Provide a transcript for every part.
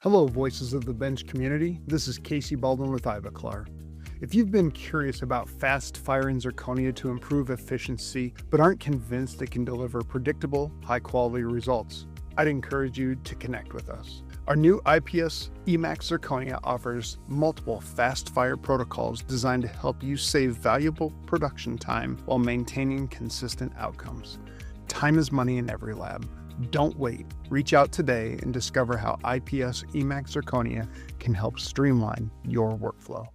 Hello, Voices of the Bench community. This is Casey Baldwin with Ivoclar. If you've been curious about fast firing zirconia to improve efficiency, but aren't convinced it can deliver predictable, high-quality results, I'd encourage you to connect with us. Our new IPS emax zirconia offers multiple fast fire protocols designed to help you save valuable production time while maintaining consistent outcomes. Time is money in every lab. Don't wait. Reach out today and discover how IPS emax zirconia can help streamline your workflow.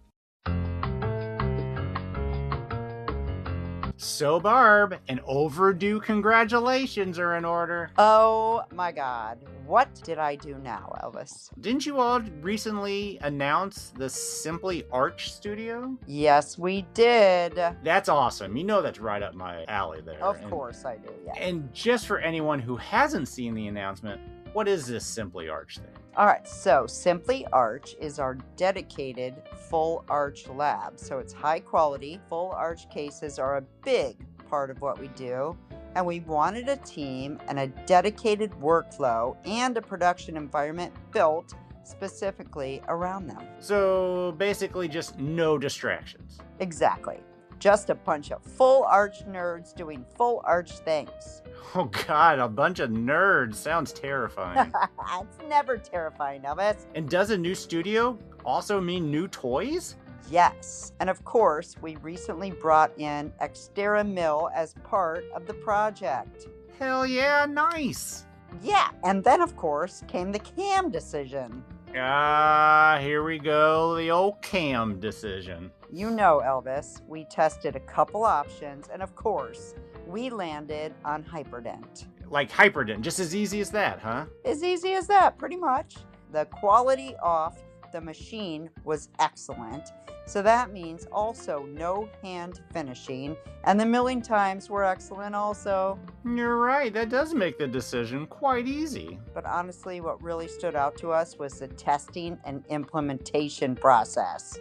So, Barb, an overdue congratulations are in order. Oh my God. What did I do now, Elvis? Didn't you all recently announce the SimplyARCH Studio? Yes, we did. That's awesome. You know that's right up my alley there. Of course I do, yeah. And just for anyone who hasn't seen the announcement, what is this SimplyARCH thing? All right, so SimplyARCH is our dedicated full arch lab. So it's high quality. Full arch cases are a big part of what we do. And we wanted a team and a dedicated workflow and a production environment built specifically around them. So basically just no distractions. Exactly. Just a bunch of full arch nerds doing full arch things. Oh God, a bunch of nerds. Sounds terrifying. It's never terrifying, Elvis. And does a new studio also mean new toys? Yes. And of course, we recently brought in XTCERA Mill as part of the project. Hell yeah, nice. Yeah. And then, of course, came the CAM decision. Here we go, the old CAM decision. You know, Elvis, we tested a couple options, and of course, we landed on hyperDENT. Like hyperDENT, just as easy as that, huh? As easy as that, pretty much. The quality off the machine was excellent. So that means also no hand finishing, and the milling times were excellent also. You're right, that does make the decision quite easy. But honestly, what really stood out to us was the testing and implementation process.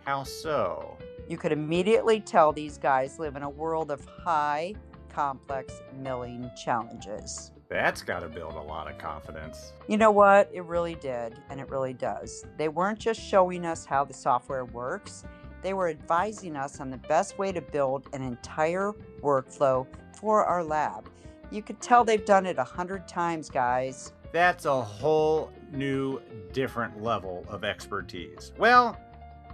How so? You could immediately tell these guys live in a world of high, complex milling challenges. That's got to build a lot of confidence. You know what? It really did, and it really does. They weren't just showing us how the software works. They were advising us on the best way to build an entire workflow for our lab. You could tell they've done it 100 times, guys. That's a whole new, different level of expertise. Well,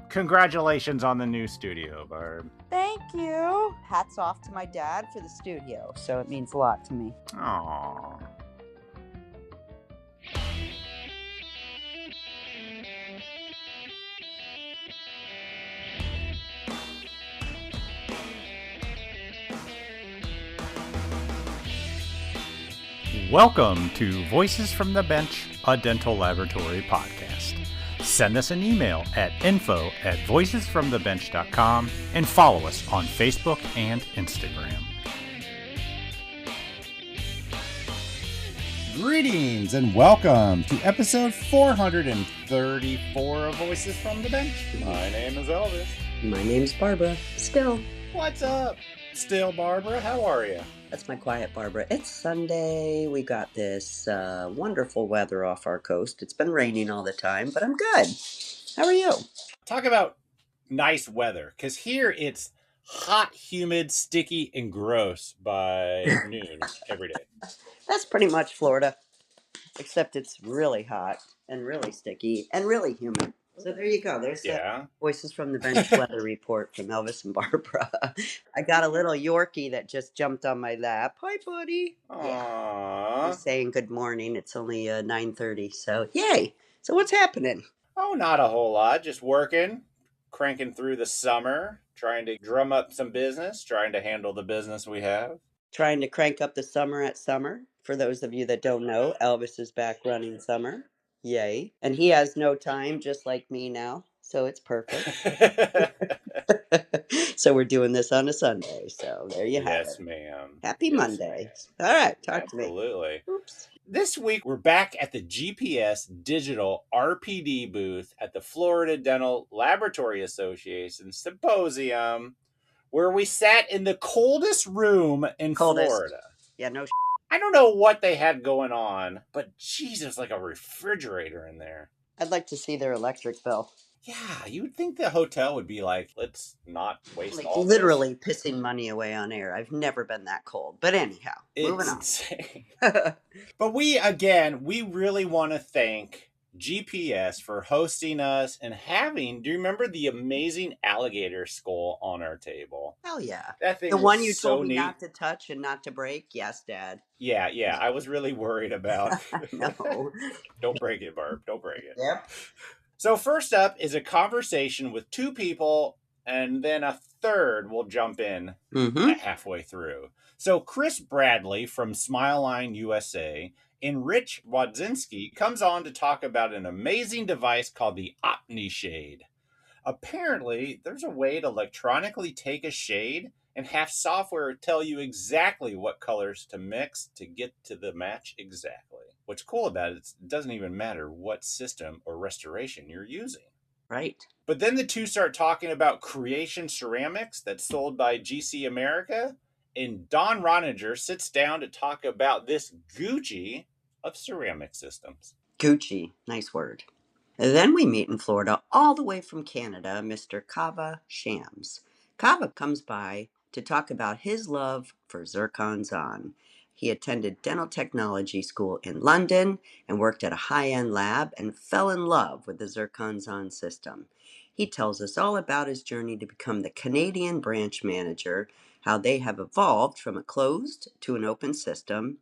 congratulations on the new studio, Barb. Thank you. Hats off to my dad for the studio, so it means a lot to me. Aww. Welcome to Voices from the Bench, a dental laboratory podcast. Send us an email at info@voicesfromthebench.com and follow us on Facebook and Instagram. Greetings and welcome to episode 434 of Voices from the Bench. My name is Elvis. My name's Barbara. Still. What's up? Still, Barbara, how are you? That's my quiet Barbara. It's Sunday. We got this wonderful weather off our coast. It's been raining all the time, but I'm good. How are you? Talk about nice weather, because here it's hot, humid, sticky, and gross by noon every day. That's pretty much Florida, except it's really hot and really sticky and really humid. So there you go. There's the Voices from the Bench weather report from Elvis and Barbara. I got a little Yorkie that just jumped on my lap. Hi, buddy. Aww. Yeah. He's saying good morning. It's only 9:30, so yay. So what's happening? Oh, not a whole lot. Just working, cranking through the summer, trying to drum up some business, trying to handle the business we have. Trying to crank up the summer at summer. For those of you that don't know, Elvis is back running summer. Yay. And he has no time, just like me now. So it's perfect. So we're doing this on a Sunday. So there you have it. Yes, ma'am. Happy Monday. All right. Talk to me. Absolutely. Oops. This week, we're back at the GPS Digital RPD booth at the Florida Dental Laboratory Association Symposium, where we sat in the coldest room in Florida. Yeah, no I don't know what they had going on, but Jesus, like a refrigerator in there. I'd like to see their electric bill. Yeah, you would think the hotel would be like, let's not waste Like all literally pissing money away on air. I've never been that cold. But anyhow, moving on. Insane. But we really want to thank GPS for hosting us and having, do you remember the amazing alligator skull on our table? Hell yeah. That thing The one you so told me neat. not to touch and not to break? Yes, Dad. Yeah. I was really worried about. No. Don't break it, Barb. Don't break it. Yep. So first up is a conversation with two people, and then a third will jump in halfway through. So Chris Bradley from SmileLine USA and Rich Wodzinski comes on to talk about an amazing device called the OmniShade. Apparently, there's a way to electronically take a shade and have software tell you exactly what colors to mix to get to the match exactly. What's cool about it doesn't even matter what system or restoration you're using. Right. But then the two start talking about Creation Ceramics that's sold by GC America, and Don Roniger sits down to talk about this Gucci of ceramic systems. Gucci. Nice word. And then we meet in Florida, all the way from Canada, Mr. Kaveh Shams. Kaveh comes by to talk about his love for zircons. He attended dental technology school in London and worked at a high-end lab and fell in love with the zircons system. He tells us all about his journey to become the Canadian branch manager, how they have evolved from a closed to an open system,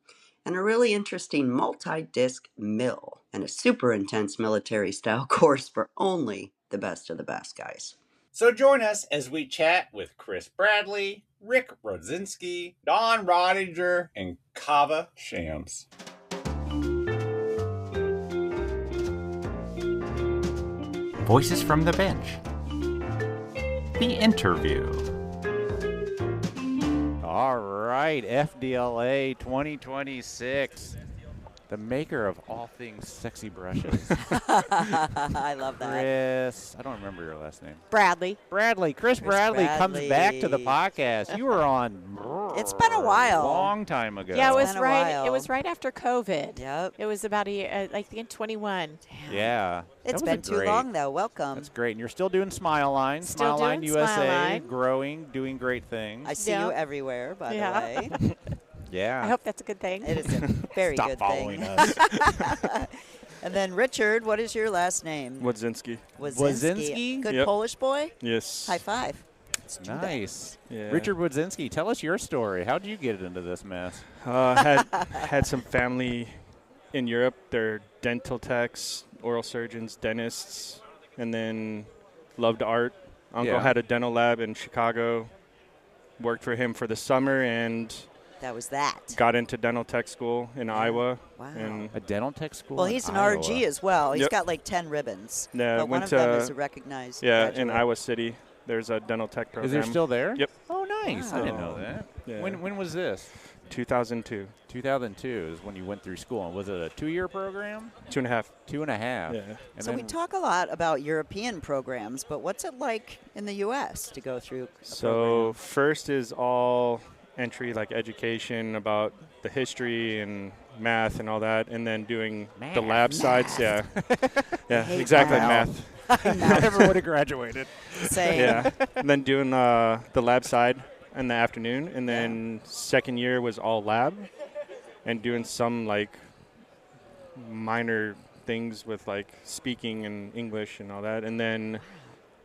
and a really interesting multi-disc mill, and a super intense military-style course for only the best of the best, guys. So join us as we chat with Chris Bradley, Rick Wodzinski, Don Roniger, and Kaveh Shams. Voices from the Bench. The interview. All right, FDLA 2026. The maker of all things sexy brushes. I love that. Chris, I don't remember your last name. Bradley. Chris Bradley comes back to the podcast. You were on. It's been a while. Long time ago. Yeah, it was right. It was right after COVID. Yep. It was about like in 21. Damn. Yeah. It's been too long though. Welcome. That's great. And you're still doing SmileLine. Still SmileLine doing USA, SmileLine. Growing, doing great things. I see you everywhere, by the way. Yeah. I hope that's a good thing. It is a very Stop good following thing. us. And then Richard, what is your last name? Wodzinski. Wodzinski? Good Yep. Polish boy? Yes. High five. Nice. Yeah. Richard Wodzinski, tell us your story. How did you get into this mess? Had some family in Europe. They're dental techs, oral surgeons, dentists, and then loved art. Uncle had a dental lab in Chicago. Worked for him for the summer and That was that. got into dental tech school in Iowa. Wow. And A dental tech school? Well, in he's an Iowa. RG as well. He's Yep. got like 10 ribbons. Yeah, but one went of them to- is a recognized in graduate. Iowa City, there's a dental tech program. Is there still there? Yep. Oh, nice. I didn't know Wow. that. Yeah. When was this? 2002. 2002 is when you went through school. Was it a 2-year program? 2.5. 2.5. Yeah. And So we then- talk a lot about European programs, but what's it like in the U.S. to go through a So program? first is all entry, like education about the history and math and all that, and then doing the lab sides. Yeah, yeah, hate exactly, math. math. I never would have graduated. Same. Yeah, and then doing the lab side in the afternoon, and then second year was all lab, and doing some like minor things with like speaking and English and all that, and then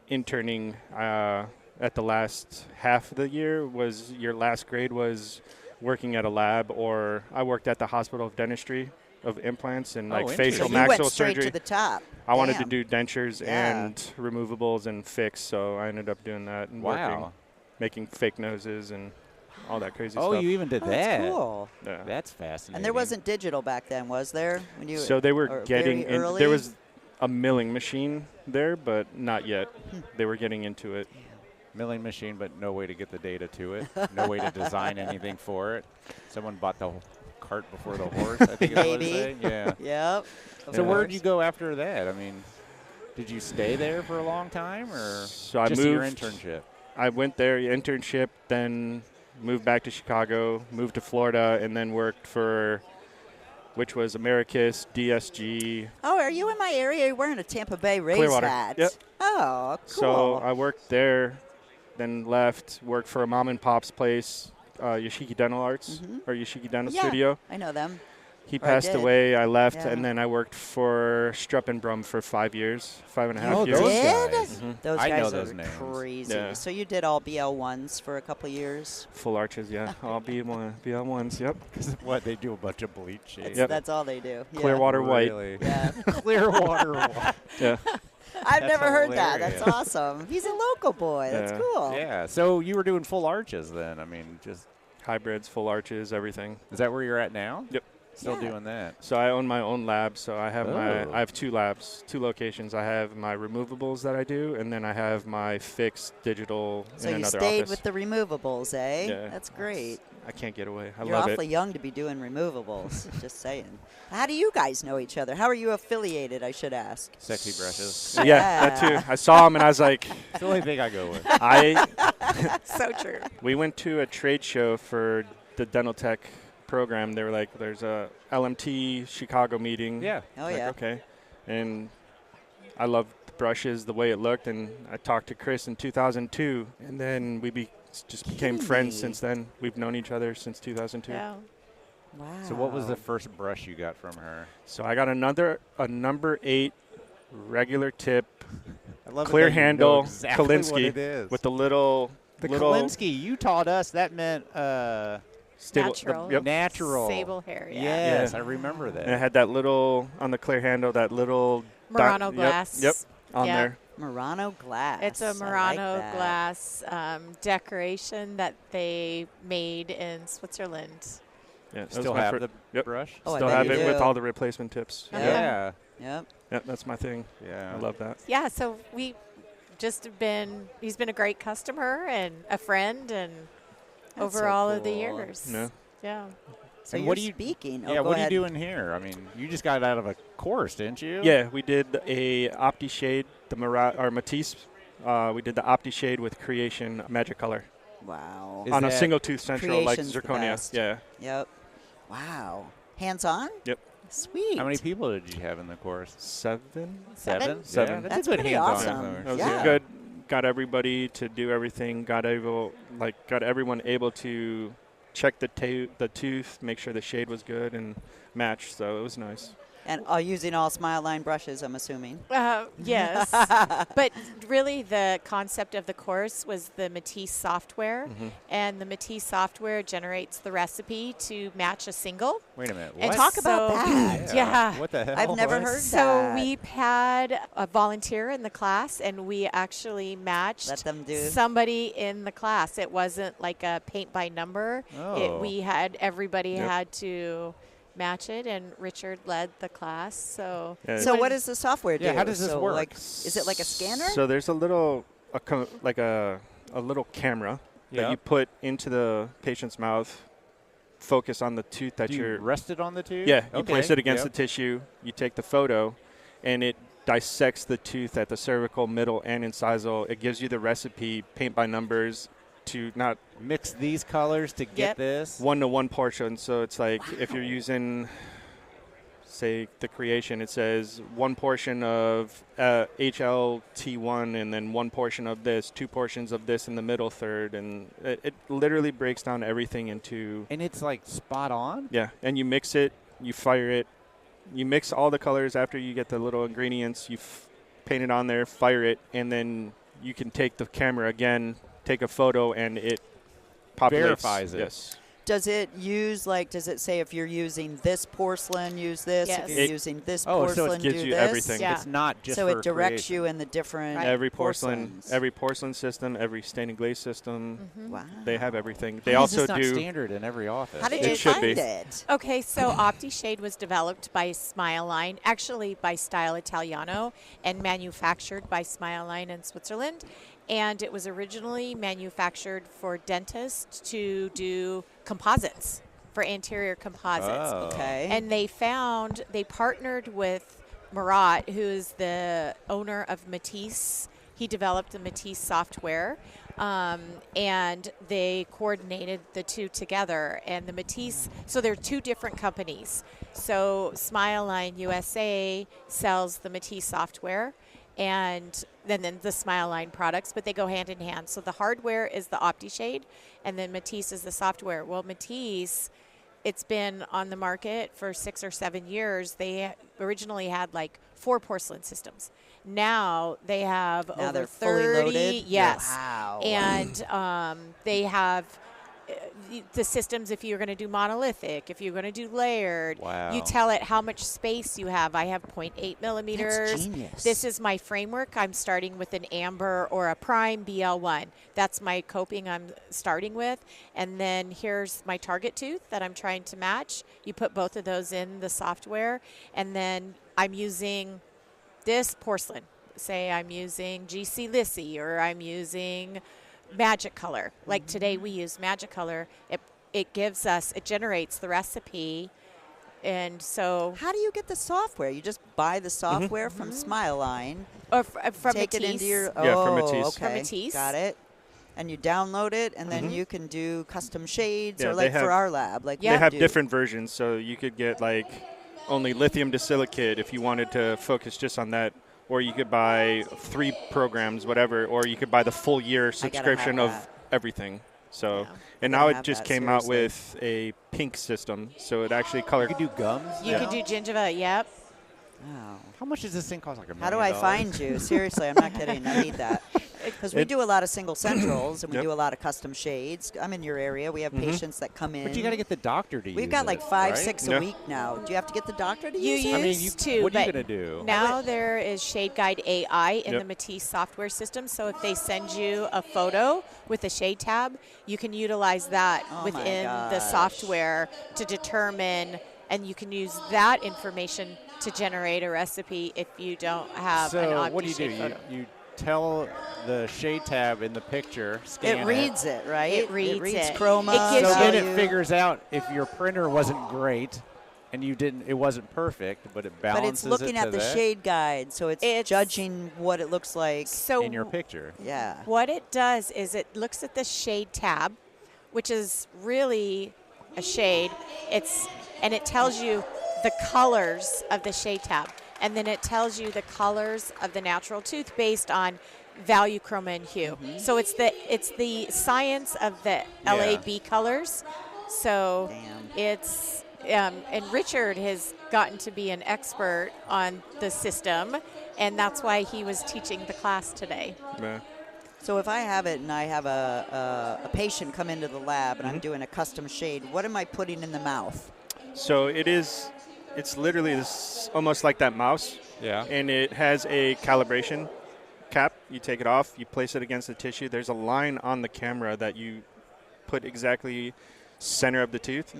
interning at the last half of the year was your last grade was working at a lab, or I worked at the Hospital of Dentistry of implants and like facial So you went maxilla straight surgery. to the top. I wanted to Damn. do dentures Yeah. and removables and fix, so I ended up doing that and working, Wow. making fake noses and all that crazy Oh, stuff. you even did Oh, that. that's cool. Yeah. That's fascinating. And there wasn't digital back then, was there? When you So they were or getting very in. early? There was a milling machine there, but not yet. They were getting into it. milling machine, but no way to get the data to it. No way to design anything for it. Someone bought the cart before the horse, I think is what Maybe. it said. Yeah. Yep. of So where'd course. you go after that? I mean, did you stay there for a long time, or So I just your moved. internship? I went there, internship, then moved back to Chicago, moved to Florida, and then worked for, which was Americus, DSG. Oh, are you in my area? You're wearing a Tampa Bay Rays Clearwater. hat. Yep. Oh, cool. So I worked there, then left, worked for a mom and pop's place, Yoshiki Dental Arts, or Yoshiki Dental Studio. I know them. He passed away, I left, and then I worked for Strupp and Brum for 5 years, 5.5 years. Those guys? Those guys I know are those names. crazy. Yeah. So you did all BL1s for a couple of years? Full arches, yeah. All BL1s, yep. What, they do a bunch of bleach shades? That's all they do. Yeah. Clearwater white. Yeah. Clearwater white. Yeah. I've never heard that. hilarious. That's awesome. He's a local boy. That's cool. Yeah. So you were doing full arches then. I mean, just hybrids, full arches, everything. Is that where you're at now? Yep. Still doing that. So I own my own lab. So I have I have 2 labs, 2 locations. I have my removables that I do, and then I have my fixed digital So in you another stayed office. with the removables, eh? Yeah. That's great. I can't get away. I You're love awfully it. young to be doing removables. Just saying. How do you guys know each other? How are you affiliated, I should ask? Sexy brushes. Yeah, that too. I saw him and I was like, It's the only thing I go with. So true. We went to a trade show for the dental tech program. They were like, there's a LMT Chicago meeting. Yeah. Oh, Like, yeah. okay. And I loved the brushes, the way it looked, and I talked to Chris in 2002, and then we just became friends since then. We've known each other since 2002. Yeah. Wow. So what was the first brush you got from her? So I got a number 8 regular tip, I love clear it that you know handle, exactly what Kolinsky it is. with the little Kolinsky, you taught us that meant Natural. natural Sable hair, yeah. Yes, I remember that. And it had that little, on the clear handle, that little Murano glass. Yep, on there. Murano glass. It's a I like Murano that. glass decoration that they made in Switzerland. Yeah, that Still was my have the brush? Oh, I Still bet have you it with do. all the replacement tips. Yeah. Yep. Yep, that's my thing. Yeah. I love that. Yeah, so we just he's been a great customer and a friend and That's over so all of the cool. years. Yeah. Yeah. So And you're what do you- speaking. Yeah, Oh, go what are you ahead. doing here? I mean, you just got out of a course, didn't you? Yeah, we did a Opti Shade, the Matisse. We did the Opti Shade with Creation Magic Color Wow. Is on a that- single tooth central like Creation's the Zirconia. best. Yeah. Yep. Wow. Hands-on? Yep. Sweet. How many people did you have in the course? 7. Seven? Seven. Yeah, That's a good pretty hands-on awesome. course. That was Yeah. good. Got everybody to do everything. Got everyone able to check the tooth, make sure the shade was good and match. So it was nice. And using all Smile Line brushes, I'm assuming. Yes. But really the concept of the course was the Matisse software. And the Matisse software generates the recipe to match a single. Wait a minute. And What? Talk about that. Yeah. What the hell? I've never What? heard So that. we had a volunteer in the class, and we actually matched Let them do. somebody in the class. It wasn't like a paint by number. Oh. Everybody Yep. had to match it, and Richard led the class. So Yeah. So what does the software do? Yeah, how does this So, work? Like, is it like a scanner? So there's a little, a little camera that Yep. you put into the patient's mouth, focus on the tooth that Do you you're. rest it on the tooth? Yeah, you Okay. place it against Yep. the tissue, you take the photo, and it dissects the tooth at the cervical, middle, and incisal. It gives you the recipe, paint by numbers, to not Mix these colors to get Yep. this. 1-to-1 portion. So it's like if you're using, say, the Creation, it says 1 portion of HLT1 and then 1 portion of this, 2 portions of this in the middle third. And it literally breaks down everything into, And it's like spot on? yeah, and you mix it, you fire it. You mix all the colors after you get the little ingredients, you paint it on there, fire it, and then you can take the camera again, take a photo, and it populates. Verifies it. Yes. Does it use, does it say if you're using this porcelain, use this? Yes. If you're It- using this Oh, so it porcelain, gives do you this? everything. Yeah. It's not just So for it directs creation. you in the different Right. Every porcelains. porcelain system, every stain and glaze system, Wow. they have everything. They How also is this not do. standard in every office? How did It you should find be. it? Okay, so OptiShade was developed by Smile Line, actually by Style Italiano, and manufactured by Smile Line in Switzerland. And it was originally manufactured for dentists to do composites, for anterior composites. Oh. Okay. And they partnered with Murat, who is the owner of Matisse. he developed the Matisse software, and they coordinated the two together. And the Matisse, so they're two different companies. So SmileLine USA sells the Matisse software, and then the SmileLine products, but they go hand in hand. So the hardware is the OptiShade, and then Matisse is the software. Well, Matisse, it's been on the market for 6 or 7 years. They originally had like 4 porcelain systems. Now they have Now over they're 30. fully loaded? Yes. Wow. And they have the systems if you're going to do monolithic, if you're going to do layered. Wow. You tell it how much space you have. I have 0.8 millimeters. That's genius. This is my framework. I'm starting with an amber or a prime BL1. That's my coping I'm starting with. And then here's my target tooth that I'm trying to match. You put both of those in the software. And then I'm using this porcelain. Say I'm using GC Lissy, or I'm using Magic Color. Like today we use Magic Color. It gives us, it generates the recipe. And so How do you get the software? You just buy the software from SmileLine, or from take Matisse. it into your from Matisse. Okay, From Matisse. got it. And you download it, and then you can do custom shades, Yeah, or they like have- for our lab, like Yeah. They we have do. different versions, so you could get like only lithium disilicate if you wanted to focus just on that, or you could buy 3 programs, whatever, or you could buy the full year subscription of that. everything. So, Yeah, and I now gotta it have just that, came out seriously. with a pink system, so it actually color. You could do gums. You could do gingiva, yep. Wow. How much does this thing cost? Like $1 million? How do I find you? Seriously, I'm not kidding. I need that. Because we do a lot of single centrals, and we Yep. do a lot of custom shades. I'm in your area. We have patients that come in. But you got to get the doctor to use it. We've got like 5, right? 6 Yeah. a week now. Do you have to get the doctor to You use it? I mean, used to, what are you but going to do? now there is Shade Guide AI in Yep. the Matisse software system. So if they send you a photo with a shade tab, you can utilize that Oh my within the gosh. software to determine, and you can use that information to generate a recipe if you don't have an So what do you do? OptiShade photo. You tell the shade tab in the picture, scan It reads it, right? It reads it. chroma. It gives So then you- it figures out if your printer wasn't great and it wasn't perfect, but it But balances it's looking it at to the that shade guide, so it's judging what it looks like. So in your picture. Yeah. what it does is it looks at the shade tab, which is really a shade. And it tells you the colors of the shade tab. And then it tells you the colors of the natural tooth based on value, chroma, and hue. So it's the science of the LAB colors. So Damn. it's and Richard has gotten to be an expert on the system, and that's why he was teaching the class today. Yeah. So if I have it and I have a patient come into the lab and I'm doing a custom shade, what am I putting in the mouth? So it's literally almost like that mouse. Yeah. And it has a calibration cap. You take it off, you place it against the tissue. There's a line on the camera that you put exactly center of the tooth.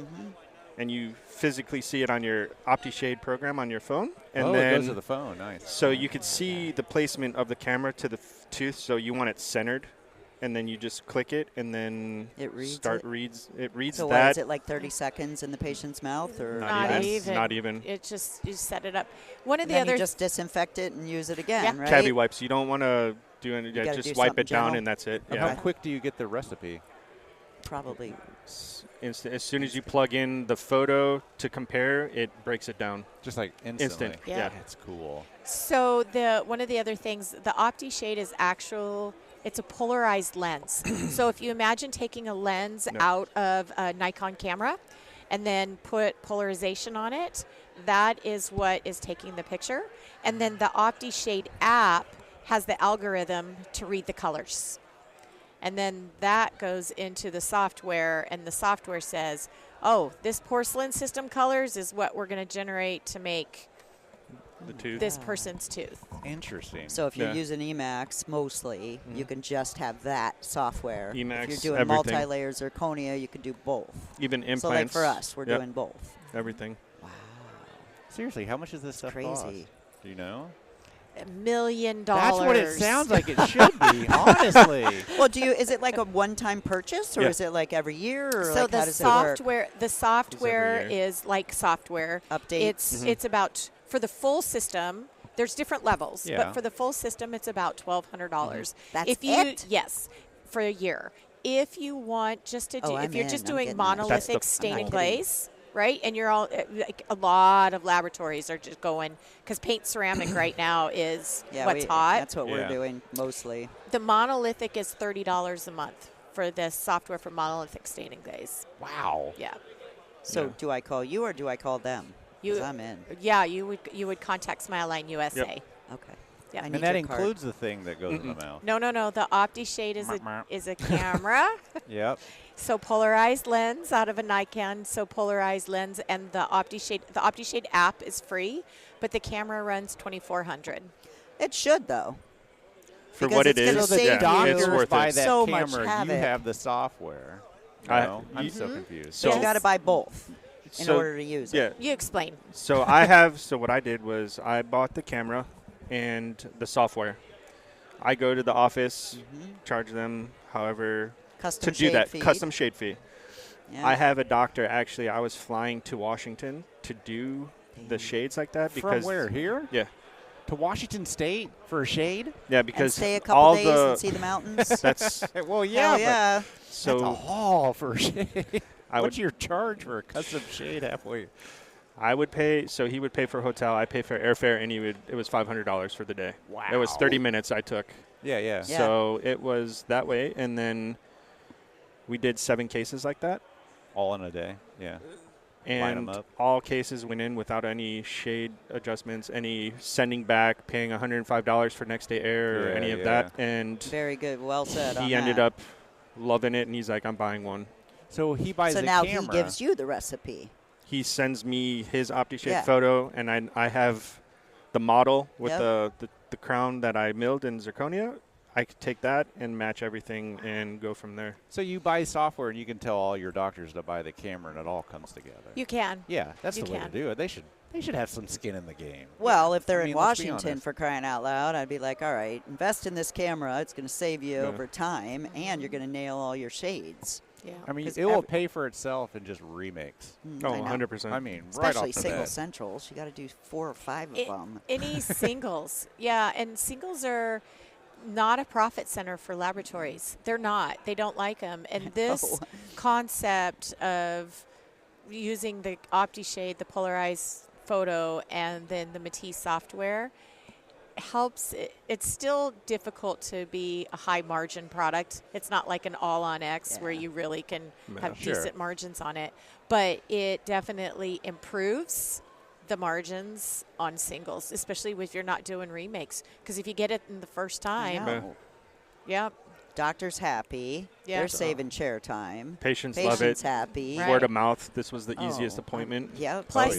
And you physically see it on your OptiShade program on your phone. And it then goes to the phone. Nice. so you could see the placement of the camera to the tooth. So you want it centered. And then you just click it, and then It reads it reads So what, that. is it like 30 seconds in the patient's mouth? Or Not even. Not even. It just, you set it up. One of the then other you just disinfect it and use it again, Yeah. right? Cavity wipes. You don't want to do any. gotta Just do wipe something it down, gentle. and that's it. And Yeah. how quick do you get the recipe? Probably. Instant. As soon as you plug in the photo to compare, it breaks it down. Just like instantly. Instant. Yeah. That's cool. So one of the other things, the OptiShade is it's a polarized lens. So if you imagine taking a lens out of a Nikon camera and then put polarization on it, that is what is taking the picture. And then the OptiShade app has the algorithm to read the colors. And then that goes into the software, and the software says, oh, this porcelain system colors is what we're going to generate to make The tooth. this person's tooth. Interesting. So if you're Yeah. using emax mostly, you can just have that software. Emax, if you're doing everything. multi-layer zirconia, you can do both. Even implants. So like for us, we're Yep. doing both. Everything. Seriously, how much does this stuff cost? Crazy. Do you know? $1 million. That's what it sounds like it should be, honestly. Well, is it like a one-time purchase, or Yeah. is it like every year, or So like the how does it work? software year. is like software. Update. It's about, for the full system, There's different levels, Yeah. but for the full system, it's about $1,200. That's if you, it? Yes, for a year. If you want just to do, if you're just doing monolithic stain and glaze, right? And you're all, like, a lot of laboratories are just going, because paint ceramic right now is what's hot. That's what we're doing mostly. The monolithic is $30 a month for this software for monolithic stain and glaze. Wow. Yeah. So do I call you or do I call them? Because I'm in. Yeah, you would contact SmileLine USA. Yep. Okay. Yeah. And that includes the thing that goes in the mouth. No. The OptiShade is a camera. Yep. So polarized lens out of a Nikon. So polarized lens, and the OptiShade app is free, but the camera runs $2,400. It should though. For what it is, doctors it's worth buy it. that So camera. much You havoc. have the software. I'm so confused. So you got to buy both in So- order to use it. Yeah. You explain. So so what I did was I bought the camera and the software. I go to the office, charge them however Custom to do shade that fee. custom shade fee. Yeah. I have a doctor. Actually, I was flying to Washington to do the shades like that because From where? Here? Yeah. To Washington State for a shade? Yeah, And because stay a couple all days the and see the mountains. that's Well, Hell yeah. so That's a haul for a shade. I What's would your charge for a custom shade halfway? I would pay. So he would pay for hotel. I pay for airfare, and it was $500 for the day. Wow. It was 30 minutes I took. Yeah. So it was that way, and then we did 7 cases like that. All in a day. Yeah. Line 'em And up. all cases went in without any shade adjustments, any sending back, paying $105 for next day air or any of that. And Very good. Well said. he ended up loving it, and he's like, I'm buying one. So he buys So a now camera. he gives you the recipe. He sends me his OptiShade Yeah. photo, and I have the model with Yep. the crown that I milled in Zirconia. I could take that and match everything and go from there. So you buy software and you can tell all your doctors to buy the camera and it all comes together. You can. Yeah, that's You the way to can. do it. They should have some skin in the game. Well, if they're I mean, in let's be Washington, honest. for crying out loud, I'd be like, all right, invest in this camera. It's going to save you over time, and you're going to nail all your shades. Yeah. I mean, 'Cause it will pay for itself in just remakes. Oh, I know. 100%. I mean, right Especially off the single bat. centrals. You got to do 4 or 5 of them. Any singles. Yeah, and singles are not a profit center for laboratories. They're not. They don't like them. And this concept of using the OptiShade, the polarized photo, and then the Matisse software helps. It's still difficult to be a high margin product. It's not like an all on X where you really can have decent margins on it, but it definitely improves the margins on singles, especially if you're not doing remakes, because if you get it in the first time, Doctor's happy. Yeah. They're saving chair time. Patients love it. Happy. Right. Word of mouth. This was the easiest appointment. Yeah. Plus,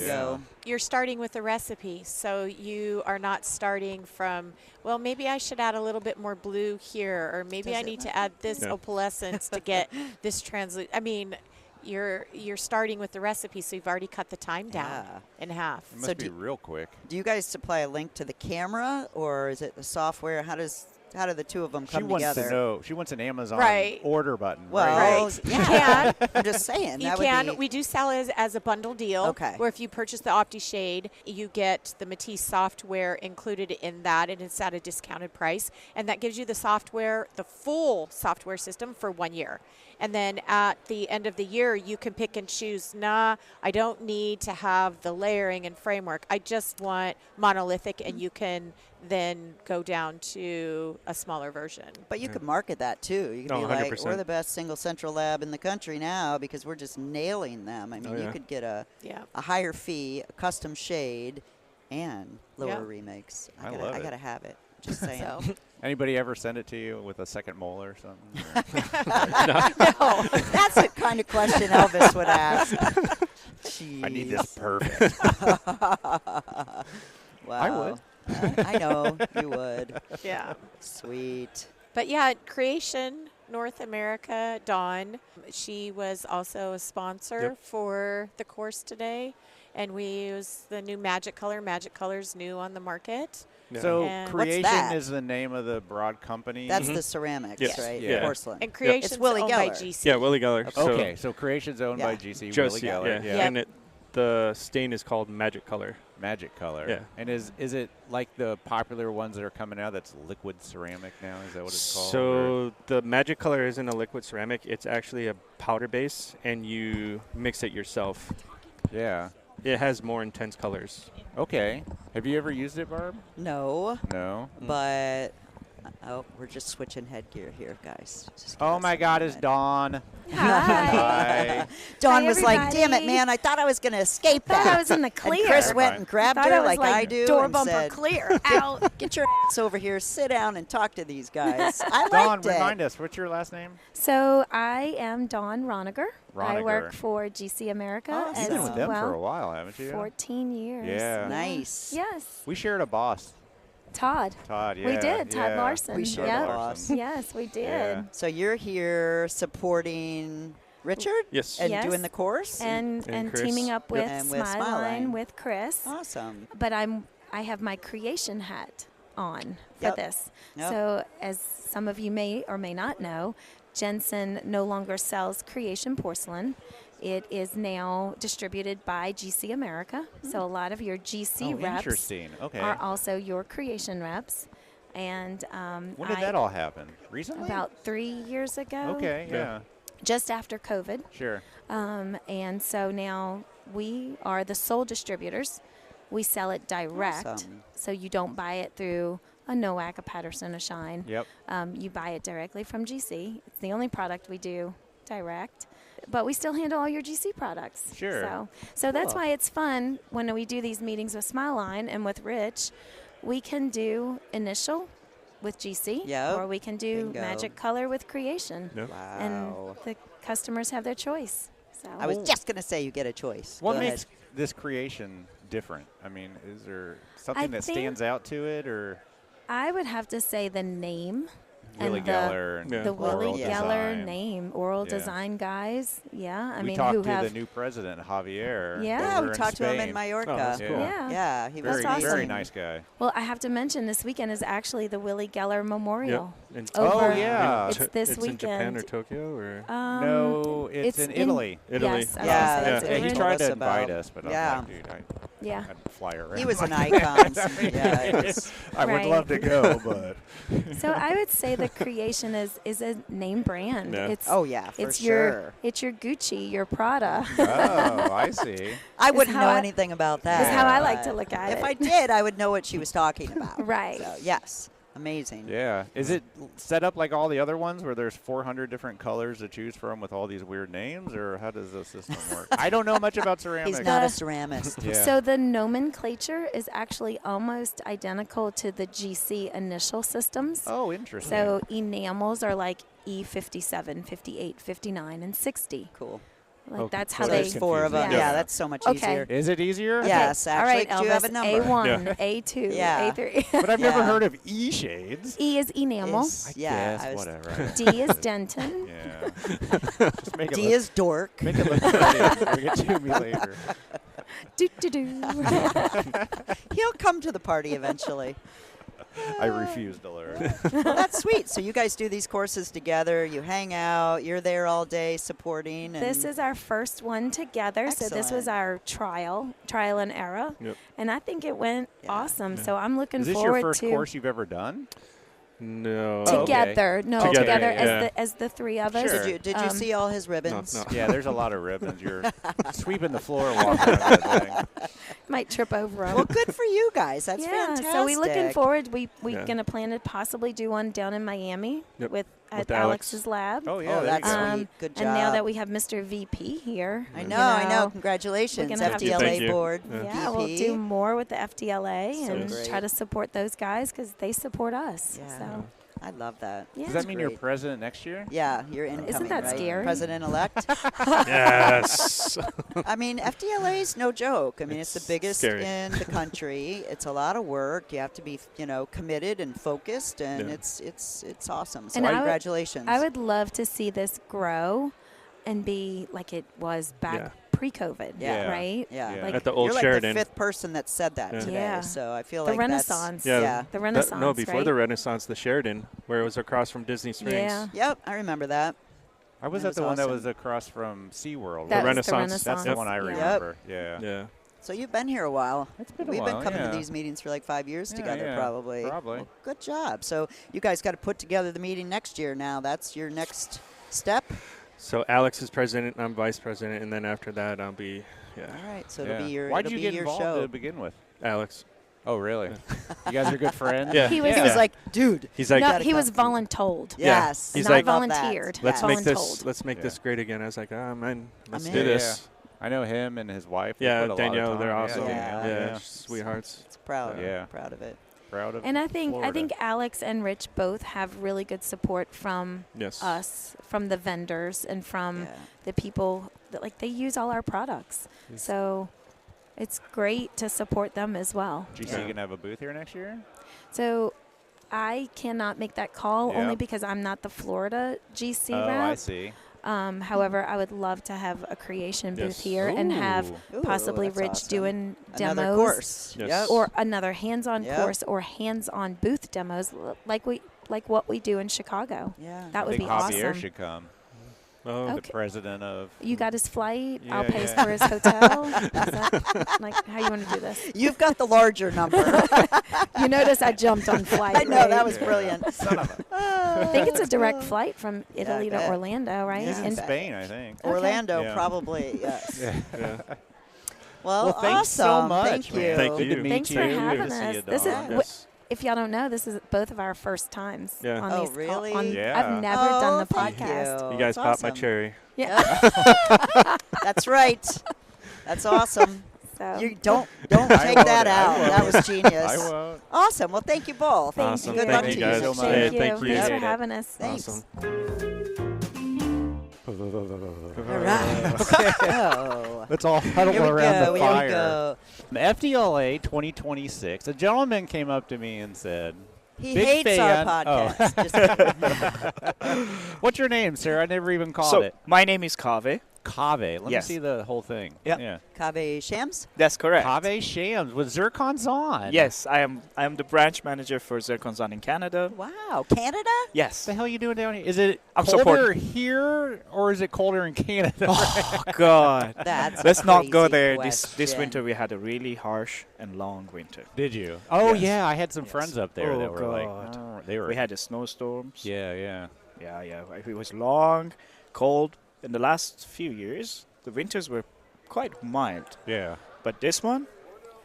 You're starting with a recipe, so you are not starting from, well, maybe I should add a little bit more blue here, or maybe I need to add this opalescence to get this translucent. I mean, you're starting with the recipe, so you've already cut the time down in half. It must be real quick. Do you guys supply a link to the camera, or is it the software? How do the two of them come together? She wants to know. She wants an Amazon order button. Well, you can. I'm just saying. You can. We do sell it as a bundle deal. Okay. Where if you purchase the OptiShade, you get the Matisse software included in that, and it's at a discounted price. And that gives you the software, the full software system for 1 year. And then at the end of the year, you can pick and choose, I don't need to have the layering and framework. I just want monolithic, and you can then go down to a smaller version. But you could market that too. You could be like, 100%. we're the best single central lab in the country now because we're just nailing them. I mean, you could get a higher fee, a custom shade, and lower remakes. I gotta have it. Just saying. Anybody ever send it to you with a second molar or something? No, that's the kind of question Elvis would ask. Jeez. I need this perfect. Wow. I would. I know you would. Yeah. Sweet. But yeah, Creation North America, Dawn, she was also a sponsor for the course today. And we use the new Magic Color. Magic Color's new on the market. So And Creation is the name of the broad company? That's the ceramics, right? Yeah. Porcelain. And Creation's it's Willie owned Geller. by GC. Yeah, Willie Geller. Okay, so Creation's owned by GC. Just, Willie Geller. and The stain is called Magic Color. Magic Color. Yeah. And is it like the popular ones that are coming out that's liquid ceramic now? Is that what it's called? So the Magic Color isn't a liquid ceramic. It's actually a powder base, and you mix it yourself. Yeah. It has more intense colors. Okay. Have you ever used it, Barb? No. No. But we're just switching headgear here, guys. Oh my God, it's Dawn. Hi. Dawn Hi, was like, everybody. "Damn it, man! I thought I was going to escape Thought that." I was in the clear. And Chris went and grabbed Thought her I was I do door and bumper said, clear. Out. "Get your ass over here, sit down, and talk to these guys." I Dawn, liked it. remind us, what's your last name? So I am Dawn Roniger. I Roniger. work for GC America Awesome. as You've been with them well. for a while, haven't you? 14 years. Yeah. Nice. Yes. We shared a boss. Todd. Todd, yeah. We did. Todd yeah. Larson. We shared Yep. a boss. Yes, we did. Yeah. So you're here supporting Richard Yes. and Yes. doing the course. And Chris. teaming up with And with Smileline Smileline. with Chris. Awesome. But I have my creation hat on for Yep. this. Yep. So as some of you may or may not know, Jensen no longer sells creation porcelain. It is now distributed by GC America. So a lot of your GC reps Interesting. Okay. are also your creation reps. And When did that all happen? Recently? about 3 years ago, Okay, yeah. just after COVID. Sure. And so now we are the sole distributors. We sell it direct, Awesome. so you don't buy it through a Nowak, a Patterson, a Shine. Yep. You buy it directly from GC. It's the only product we do direct, but we still handle all your GC products. Sure. So that's Cool. why it's fun when we do these meetings with Smileline and with Rich. We can do initial with GC, Yep. or we can do Bingo. Magic Color with Creation. Yep. Wow. And the customers have their choice. So I was just going to say you get a choice. What Go makes ahead. this creation different? I mean, is there something that think- stands out to it, or I would have to say the name. Willie and the, Geller and Yeah. the Oral Willie Geller Design? name, Oral Yeah. Design guys. Yeah, I we mean, talked who to have the new president, Javier. Yeah, over we in talked to him in Spain. Mallorca. Oh, that's Yeah. cool. Yeah. Yeah, he was Very, That's very awesome. nice guy. Well, I have to mention this weekend is actually the Willie Geller Memorial. And Over- Oh, yeah. It's this it's in Japan or weekend. Tokyo or No, it's in Italy. Italy. Yes, I was Yeah, gonna say that's it's Yeah, what he in- tried to us invite about. us, but Yeah. I'm like, dude, Yeah. I'd fly around. He was an icon. Yeah, it was- I would Right. love to go, but So I would say the creation is a name brand. Yeah. It's oh yeah, for it's sure. your Gucci, your Prada. oh, I see. I is wouldn't how know I- anything about Is that. how I like but to look at If it. I did, I would know what she was talking about. Right. So yes, amazing. Yeah. Is it set up like all the other ones where there's 400 different colors to choose from with all these weird names, or how does the system work? I don't know much about ceramics. He's not a ceramist. Yeah. So the nomenclature is actually almost identical to the GC initial systems. Oh, interesting. So enamels are like E57, 58, 59, and 60. Cool. Like Okay. that's So how So they. there's four of them. confusing. Yeah, Yeah. that's so much Okay. easier. Is it easier? Okay. Yes, All actually. right, Do Elvis, you have a number? A1, Yeah. A2, Yeah. A3. But I've never Yeah. heard of E-shades. E is enamel. Is- yeah, Guess, I was- whatever. D is dentin. Yeah. Just make it D look, is dork. make it look pretty. Bring it to me later. Do do do. He'll come to the party eventually. I refuse to learn. Well, that's sweet. So you guys do these courses together. You hang out. You're there all day supporting. And This is our first one together. So this was Excellent. our trial and error. Yep. And I think it went Yeah. awesome. So I'm looking Is this forward your first to course you've ever done? No. Oh, okay. together. No, Together, together yeah. as the three of us. Sure. Did you see all his ribbons? no. Yeah, there's a lot of ribbons. You're sweeping the floor walking around that thing. Might trip over them. Well, good for you guys. That's yeah, fantastic. so we looking forward. We're Yeah. gonna plan to possibly do one down in Miami Yep. with at Alex. Alex's lab. Oh, yeah. Oh, there you that's go. sweet. Good job. And now that we have Mr. VP here, I you know, I know. Congratulations, we're gonna have to- FDLA Thank you. board. Yeah. Yeah, we'll VP. do more with the FDLA So and great. try to support those guys because they support us. Yeah. So I love that. yeah. Does that mean you're great. president next year? Yeah, you're incoming, that right? scary? President-elect. Yes. I mean, FDLA's no joke. I mean, it's the biggest scary. in the country. It's a lot of work. You have to be, committed and focused, and Yeah. it's awesome. So And I would- congratulations. I would love to see this grow and be like it was back Yeah. pre-COVID, Yeah. right? yeah. Like At the old You're like Sheridan. the fifth person that said that Yeah. today. Yeah. So I feel The like Renaissance. Yeah. yeah. The Renaissance, No, before right? the Renaissance, the Sheridan, where it was across from Disney Springs. Yeah. Yep, I remember that. I was at the one that was across from SeaWorld. That the Renaissance. That's the one I remember. Yeah. So you've been here a while. It's been a We've while, been coming to these meetings for like 5 years together, probably. Well, good job. So you guys got to put together the meeting next year now. That's your next step? So Alex is president, I'm vice president, and then after that I'll be, All right, so it'll be your Why'd you get your involved show. to begin with? Alex. Oh, really? You guys are good friends? Yeah. He was, He was like, dude. He's like, no, he was voluntold. Yes. He's not like, volunteered. let's make voluntold. this great again. I was like, oh, man, let's I'm do in. this. I know him and his wife. Yeah, They put a lot of Danielle, time. they're awesome. Yeah. Sweethearts. It's proud. Yeah. Proud of it. Proud of And I think Florida. Alex and Rich both have really good support from us, from the vendors, and from the people that they use all our products. So it's great to support them as well. GC going to have a booth here next year? So I cannot make that call only because I'm not the Florida GC rep. Oh, I see. However, I would love to have a creation booth here and have possibly Rich doing demos. Another course. Or another hands-on course or hands-on booth demos like what we do in Chicago. Yeah. That would be awesome. Javier should come. Oh, the president of. You got his flight. I'll pay yeah. for his hotel. Is that how you want to do this? You've got the larger number. You notice I jumped on flight. I know, right? that was brilliant. Son of a. I think it's a direct flight from Italy to Orlando, right? He's in Spain, I think. Orlando, probably, yes. Yeah. Well, thanks so awesome. much. Thank you. Man. Thank Good you. to meet Thanks you. for Good having to see you, us. This Dawn. is, if y'all don't know, this is both of our first times. Yeah. On Oh, these really? I've never done the thank podcast. You guys That's popped my awesome. cherry. Yeah. That's right. That's awesome. So. You don't take that out. That was genius. I won't. Awesome. Well, thank you both. Awesome. Good Thank luck you to guys you. so much. Thank you. Thank you. Thanks for Appreciate it. having us. Thanks. Awesome. All right. Oh. Let's all huddle Here we around go. the Here we fire. go. FDLA 2026. A gentleman came up to me and said, He Big hates fan. our Oh. podcast. Just "What's your name, sir? I never even called So it." my name is Kaveh. Kaveh. Let me Yes. see the whole thing. Yeah. Kaveh Shams? That's correct. Kaveh Shams with Zircons on. Yes, I am the branch manager for Zircons on in Canada. Wow. Canada? Yes. What the hell are you doing down here? Is it I'm colder supporting- here or is it colder in Canada? Oh God. That's Let's a not go crazy there. This question. winter we had a really harsh and long winter. Did you? Oh Yes. yeah, I had some Yes. friends up there Oh, that were God. like, they were. We had the snowstorms. Yeah. Yeah. It was long, cold. In the last few years, the winters were quite mild. Yeah. But this one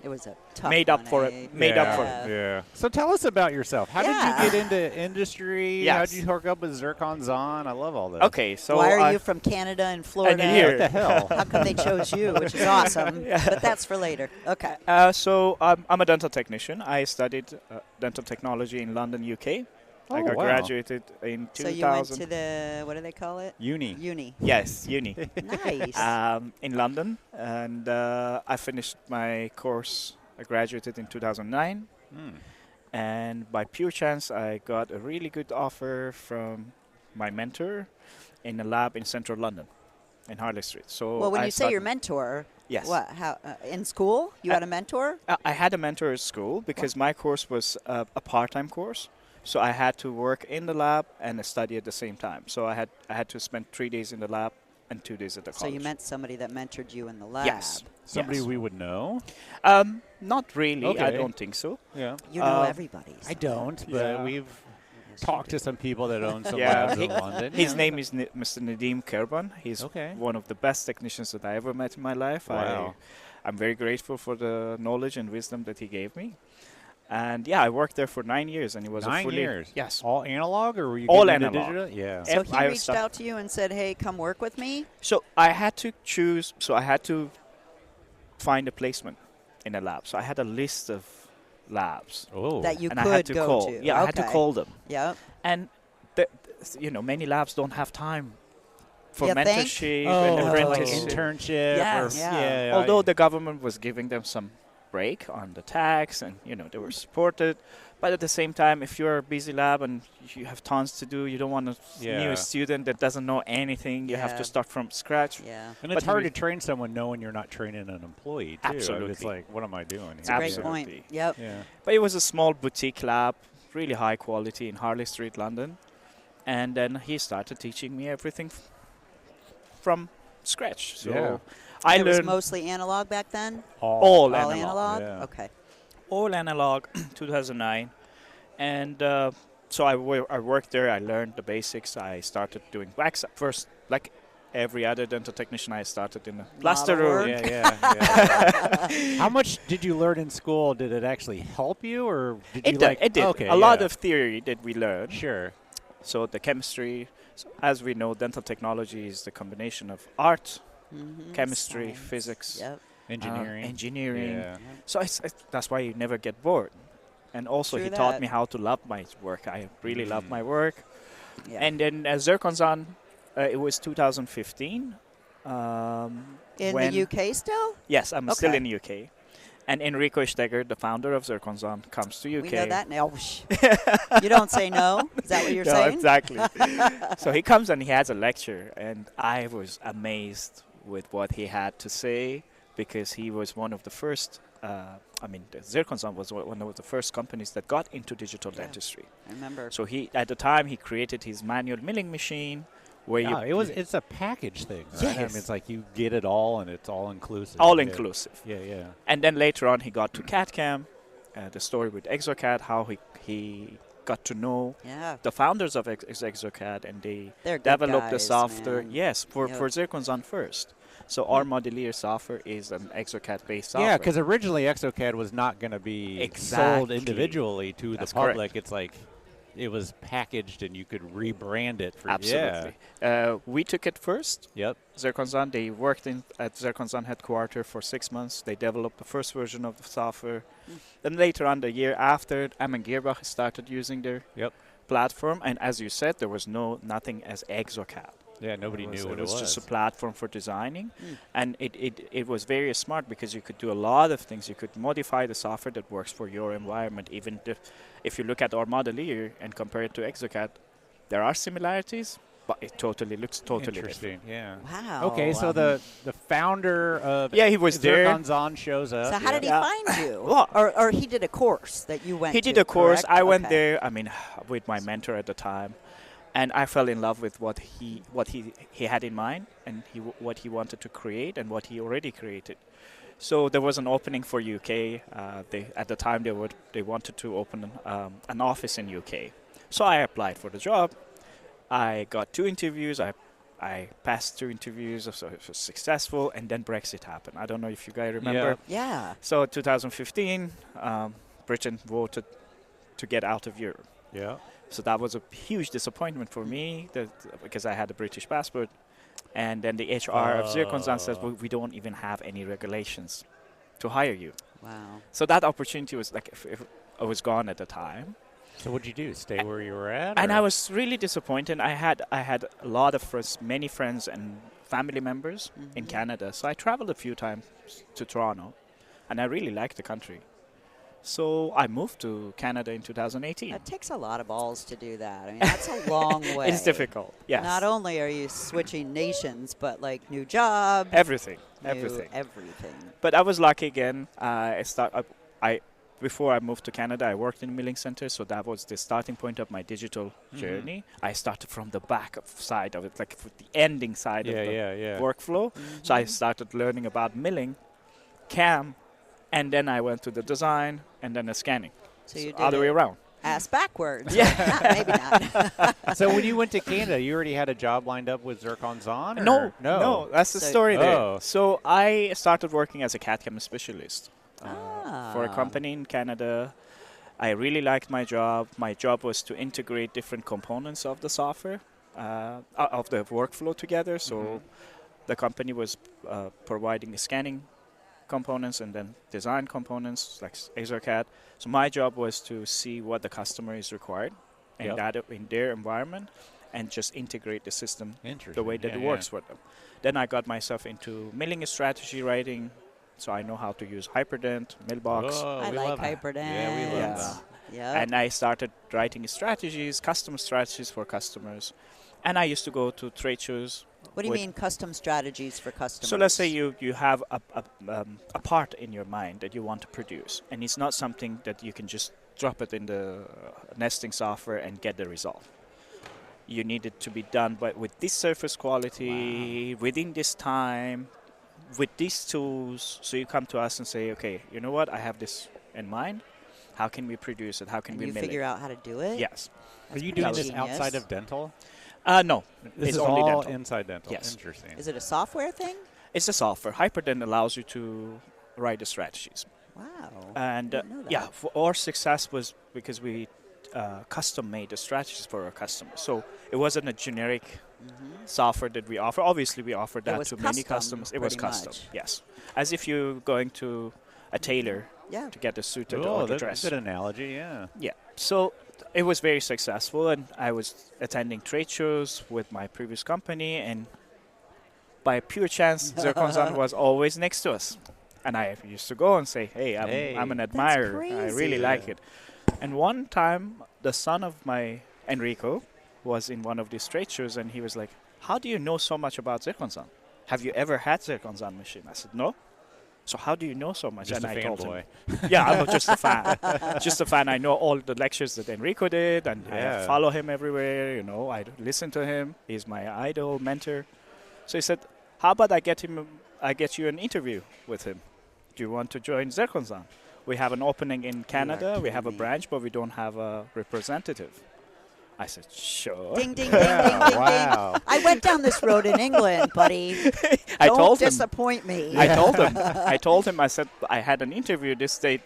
It was a tough made up one, for eh? it. Made up for it. Yeah. So tell us about yourself. How did Yeah. you get into industry? Yes. How did you hook up with Zircons on? I love all this. Okay, so Why are I- you from Canada and Florida? And here. What the hell? How come they chose you, which is awesome? But that's for later. Okay. So I'm a dental technician. I studied dental technology in London, UK. I got wow. graduated in 2000. So you went to the, what do they call it? Uni. Uni. Yes, uni. Nice. In London, and I finished my course. I graduated in 2009, and by pure chance, I got a really good offer from my mentor in a lab in central London, in Harley Street. So Well, when I you say your started- mentor, Yes. what? How in school you had a mentor? I had a mentor at school because my course was a part-time course, so I had to work in the lab and study at the same time. So I had to spend 3 days in the lab and 2 days at the So college. you meant somebody that mentored you in the lab. Yes. Somebody Yes. we would know. Not really. I Okay. don't think so. Yeah. You know Um, everybody. I don't, but Yeah. we've talked to some people that own some Yeah. labs in London. His name is Mr. Nadeem Kerban. He's Okay. one of the best technicians that I ever met in my life. Wow. I'm very grateful for the knowledge and wisdom that he gave me. And yeah, I worked there for 9 years, and it was a 9 fully years. Yes. All analog, or were you All getting into analog. digital? Yeah. So If he I reached start- out to you and said, "Hey, come work with me." So I had to choose. So I had to find a placement in a lab. So I had a list of labs, Oh. That you and I could had to go call. to. Yeah, I had to Okay. call them. Yep. And many labs don't have time for You think? mentorship Oh, and like apprenticeship. internship. Yes. Or, Yeah. Although the government was giving them some break on the tax, and they were supported, but at the same time, if you're a busy lab and you have tons to do, you don't want a Yeah. new student that doesn't know anything. You have Yeah. to start from scratch. Yeah. And it's But hard we- to train someone knowing you're not training an employee, too. Absolutely. It's like, what am I doing It's here? a great Absolutely. point. Yep. Yeah. But it was a small boutique lab, really high quality in Harley Street, London. And then he started teaching me everything from scratch. So Yeah. I It was learned mostly analog back then? all All analog. analog? Yeah. Okay. All analog, 2009. And so I worked there. I learned the basics. I started doing wax first, like every other dental technician. I started in the plaster room. Yeah. How much did you learn in school? Did it actually help you, or did you It did. Okay, a lot of theory that we learned. Sure. So the chemistry, so as we know, dental technology is the combination of art, chemistry, Science. physics, Yep. engineering. Yeah. So that's why you never get bored. And also, True he taught that. me how to love my work. I really love my work. Yeah. And then Zirconzon, it was 2015. In when the UK still? Yes, I'm still Okay. in the UK. And Enrico Steger, the founder of Zirconzon, comes to UK. We know that now. You don't say no? Is that what you're No, saying? exactly. So he comes and he has a lecture, and I was amazed with what he had to say, because he was one of the first, Zirconzon was one of the first companies that got into digital dentistry. I remember. So at the time, he created his manual milling machine, where it's a package thing, right? Yes. I mean, it's like you get it all, and it's all inclusive. all Yeah. inclusive. Yeah. And then later on, he got to CAD/CAM, the story with ExoCAD, how he got to know Yeah. the founders of ExoCAD, and they They're good developed the guys, software. man. Yes, for Yep. Zirconzon first. So our modellier software is an ExoCAD-based software. Yeah, because originally ExoCAD was not going to be sold Exactly. individually to That's the public. correct. It's like it was packaged, and you could rebrand it for Absolutely. We took it first. Yep. Zirconzon, they worked at Zirconzon headquarters for 6 months. They developed the first version of the software. Then later on, the year after, Ammon Gearbach started using their platform. And as you said, there was nothing as ExoCAD. Yeah, nobody knew what it was. It was just a platform for designing. And it was very smart, because you could do a lot of things. You could modify the software that works for your environment. Even if you look at our modelier and compare it to ExoCAD, there are similarities, but it looks totally Interesting. different. Yeah. Wow. Okay, so the founder of he was there. Zirconzon shows up. So how did he find you? Well, or he did a course that you went to? He did a course. Correct? I went Okay. there, with my mentor at the time. And I fell in love with what he had in mind, and what he wanted to create, and what he already created. So there was an opening for UK. At the time they wanted to open an office in UK. So I applied for the job. I got 2 interviews. I passed 2 interviews, so it was successful. And then Brexit happened. I don't know if you guys remember. Yeah. So 2015, Britain voted to get out of Europe. Yeah. So that was a huge disappointment for me, because I had a British passport. And then the HR of Zirconzon says, we don't even have any regulations to hire you. Wow. So that opportunity was if I was gone at the time. So what'd you do? Stay where you were at? And or? I was really disappointed. I had a lot of friends, many friends and family members in Canada. So I traveled a few times to Toronto, and I really liked the country. So I moved to Canada in 2018. It takes a lot of balls to do that. I mean, that's a long way. It's difficult, yes. Not only are you switching nations, but like new job. Everything. Everything. But I was lucky again. Before I moved to Canada, I worked in a milling center, so that was the starting point of my digital journey. I started from the back side of it, like the ending side of the workflow. So I started learning about milling, CAM, and then I went to the design, and then the scanning. So you did all the way around. Ass backwards. Yeah. Maybe not. So when you went to Canada, you already had a job lined up with Zirconzon? No, that's the story there. Oh. So I started working as a CAD/CAM specialist for a company in Canada. I really liked my job. My job was to integrate different components of the software, of the workflow together. So the company was providing scanning components and then design components like ExoCAD. So my job was to see what the customer is required and that in their environment, and just integrate the system the way that it works for them. Then I got myself into milling strategy writing, so I know how to use hyperDENT, Mailbox. I like hyperDENT. Yeah, we love that. Yeah. And I started writing strategies, custom strategies for customers. And I used to go to trade shows. What do you mean custom strategies for customers? So let's say you have a part in your mind that you want to produce, and it's not something that you can just drop it in the nesting software and get the result. you need it to be done, but with this surface quality, within this time, with these tools. So you come to us and say, okay, you know what? I have this in mind. How can we produce it? How can we you mill figure it? out how to do it? Yes. Are you doing this outside of dental? No. This it's is only all dental. inside dental. Yes. Interesting. Is it a software thing? It's a software. HyperDENT allows you to write the strategies. Wow. And Didn't know that. yeah, for our success was because we custom made the strategies for our customers. So it wasn't a generic software that we offer. Obviously, we offer that to many customers. It was custom, yes. As if you're going to a tailor to get a suit or the dress. That's a good analogy, yeah. Yeah. So it was very successful, and I was attending trade shows with my previous company, and by pure chance, Zirconia was always next to us. And I used to go and say, hey, I'm an admirer. I really like it. And one time, the son of my Enrico was in one of these trade shows, and he was like, how do you know so much about Zirconia? Have you ever had Zirconia machine? I said, no. So how do you know so much? Just and a I told fanboy. him. Yeah, I'm just a fan. Just a fan. I know all the lectures that Enrico did, and I follow him everywhere. You know, I listen to him. He's my idol, mentor. So he said, how about I get you an interview with him? Do you want to join Zirconia? We have an opening in Canada. We have a branch, but we don't have a representative. I said, sure. Ding, ding, ding, ding, ding, Wow. ding. I went down this road in England, buddy. I told Don't him. disappoint me. I told him, I said, I had an interview this date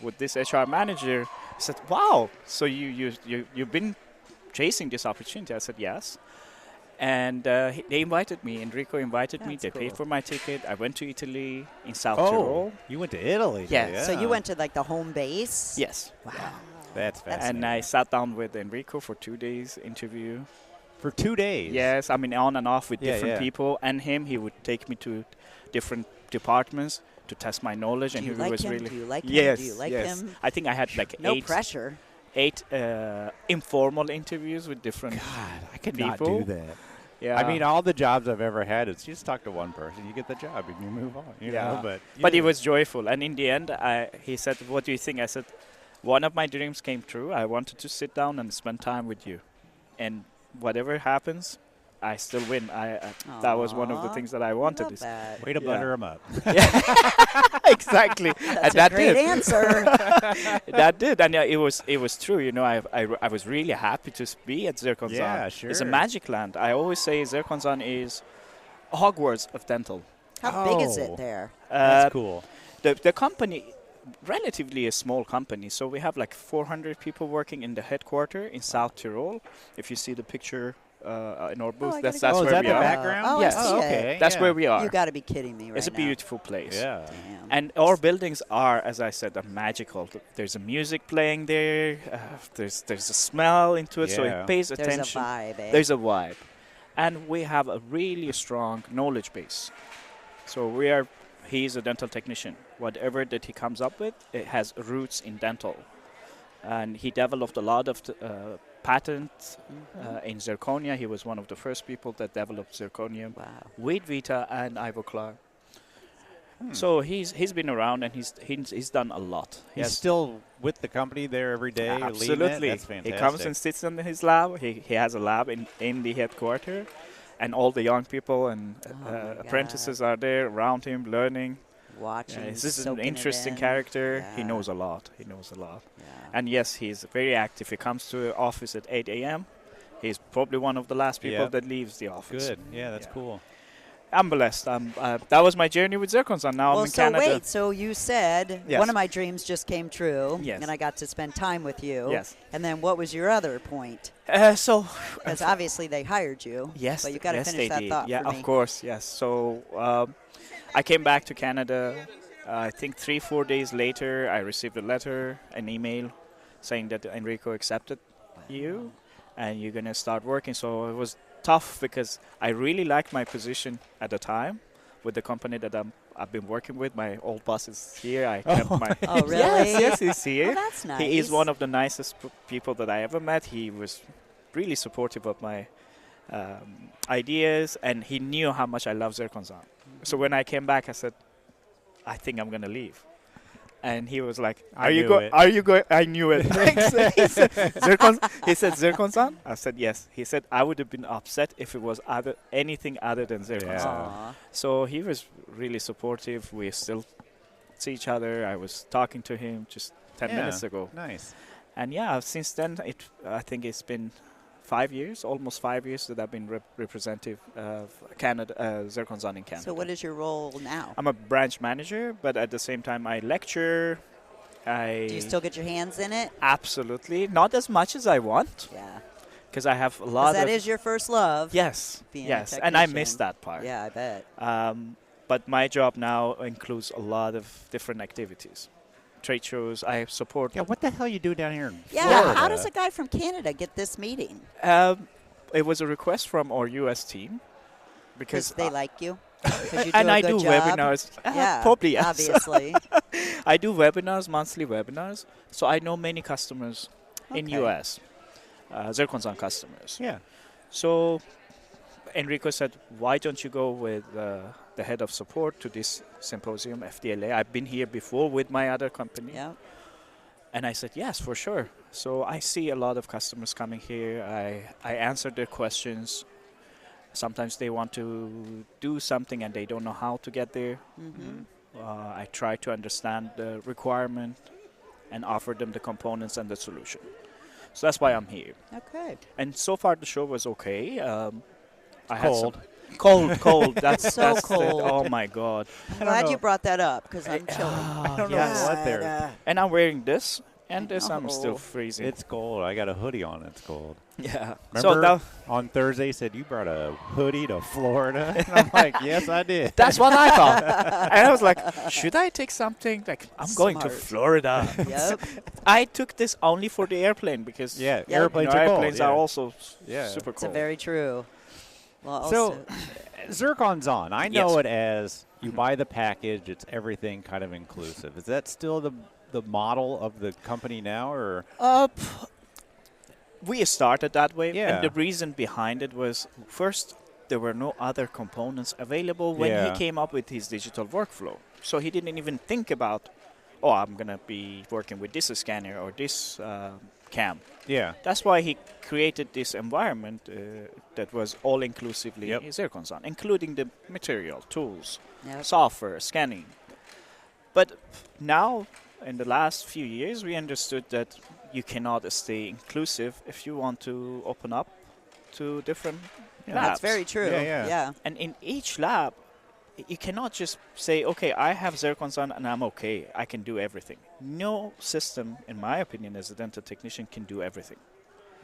with this HR manager. He said, wow, so you've been chasing this opportunity? I said, yes. And they invited me. Enrico invited me. They paid for my ticket. I went to Italy in South Tyrol. You went to Italy? Yeah. So you went to like the home base? Yes. Wow. That's fascinating. And I sat down with Enrico for 2 days interview. For 2 days? Yes, I mean on and off with different people. And him, he would take me to different departments to test my knowledge. Do you and like was him? really Do you like him? yes, Do you like yes. him? I think I had like No pressure. 8 informal interviews with different God, I could people. not do that. Yeah. I mean, all the jobs I've ever had, it's you just talk to one person, you get the job, and you move on. You know, but it was joyful. And in the end, he said, what do you think? I said, one of my dreams came true. I wanted to sit down and spend time with you. And whatever happens, I still win. That was one of the things that I wanted. Way to butter him up. Exactly. That's and a great answer. That did. And it was true. You know, I was really happy to be at Zirconia. Yeah, sure. It's a magic land. I always say Zirconia is Hogwarts of dental. How big is it there? That's cool. The company, relatively a small company, so we have like 400 people working in the headquarters in South Tyrol. If you see the picture in our booth, that's where is that we the are. background? Oh, Yes. I see okay. That's where we are. You got to be kidding me right It's a now. beautiful place. Yeah. Damn. And our buildings are, as I said, magical. There's a music playing there. There's a smell into it, so it pays attention. There's a vibe, eh? There's a vibe. And we have a really strong knowledge base. So he's a dental technician. Whatever that he comes up with, it has roots in dental. And he developed a lot of patents in Zirconia. He was one of the first people that developed Zirconia with Vita and Ivoclar. So he's been around, and he's done a lot. He's still with the company there every day. Absolutely. That's fantastic. He comes and sits in his lab. He has a lab in the headquarters, and all the young people and apprentices are there around him learning. Watching. This is an soaking it interesting in. character. Yeah. He knows a lot. Yeah. And yes, he's very active. He comes to the office at 8 a.m. He's probably one of the last people that leaves the office. Good. Yeah, that's cool. I'm blessed. That was my journey with Zirconia. Now I'm in Canada. Wait. So you said one of my dreams just came true, Yes. and I got to spend time with you. Yes. And then what was your other point? Because obviously they hired you. Yes. But you got to yes, finish they that did. thought Yeah, for me. of course. Yes. So I came back to Canada. I think 3-4 days later, I received a letter, an email, saying that Enrico accepted you, and you're gonna start working. So it was tough because I really liked my position at the time with the company that I've been working with. My old boss is here. I kept my Oh, really? yes, he's here. Oh, that's nice. He is one of the nicest people that I ever met. He was really supportive of my ideas, and he knew how much I love Zirconia. So when I came back, I said, I think I'm going to leave. And he was like, I knew it. Are you going? I knew it. He said, Zircon-san? I said, yes. He said, I would have been upset if it was anything other than Zircon-san. So he was really supportive. We still see each other. I was talking to him just 10 minutes ago. Nice. And yeah, since then, I think it's been 5 years, almost 5 years that I've been representative of Canada, Zircon-san in Canada. So what is your role now? I'm a branch manager, but at the same time I lecture. Do you still get your hands in it? Absolutely. Not as much as I want. Yeah. Because I have a lot of... That is your first love. Yes. Yes. And I miss that part. Yeah, I bet. But my job now includes a lot of different activities. Trade shows, I support... Yeah, what the hell you do down here in Florida? Florida? How does a guy from Canada get this meeting? It was a request from our U.S. team. Because they like you? You and I do do webinars. Yeah, probably, yes. obviously. I do webinars, monthly webinars. So I know many customers in U.S., Zircon-san customers. Yeah. So Enrico said, why don't you go with the head of support to this symposium, FDLA? I've been here before with my other company. Yeah. And I said, yes, for sure. So I see a lot of customers coming here. I answer their questions. Sometimes they want to do something and they don't know how to get there. I try to understand the requirement and offer them the components and the solution. So that's why I'm here. Okay. And so far the show was okay. Cold. Cold. That's so that's cold. Oh my God. I'm glad you brought that up because I'm chilly. I don't know what there. And I'm wearing this and this. I'm still freezing. It's cold. I got a hoodie on. It's cold. Yeah. Remember on Thursday you said you brought a hoodie to Florida? And I'm like, yes, I did. That's what I thought. And I was like, should I take something? Like, I'm going to Florida. Yep. I took this only for the airplane because airplanes are also super cold. It's very true. Well, so, Zircon's on. I know it as you buy the package, it's everything kind of inclusive. Is that still the model of the company now, or? We started that way, Yeah. and the reason behind it was, first, there were no other components available when he came up with his digital workflow. So he didn't even think about, I'm going to be working with this scanner or this cam. Yeah. That's why he created this environment that was all-inclusively Zircon-san, including the material, tools, software, scanning. But now, in the last few years, we understood that you cannot stay inclusive if you want to open up to different labs. That's very true. Yeah. And in each lab, you cannot just say, okay, I have Zircon-san and I'm okay. I can do everything. No system, in my opinion, as a dental technician, can do everything.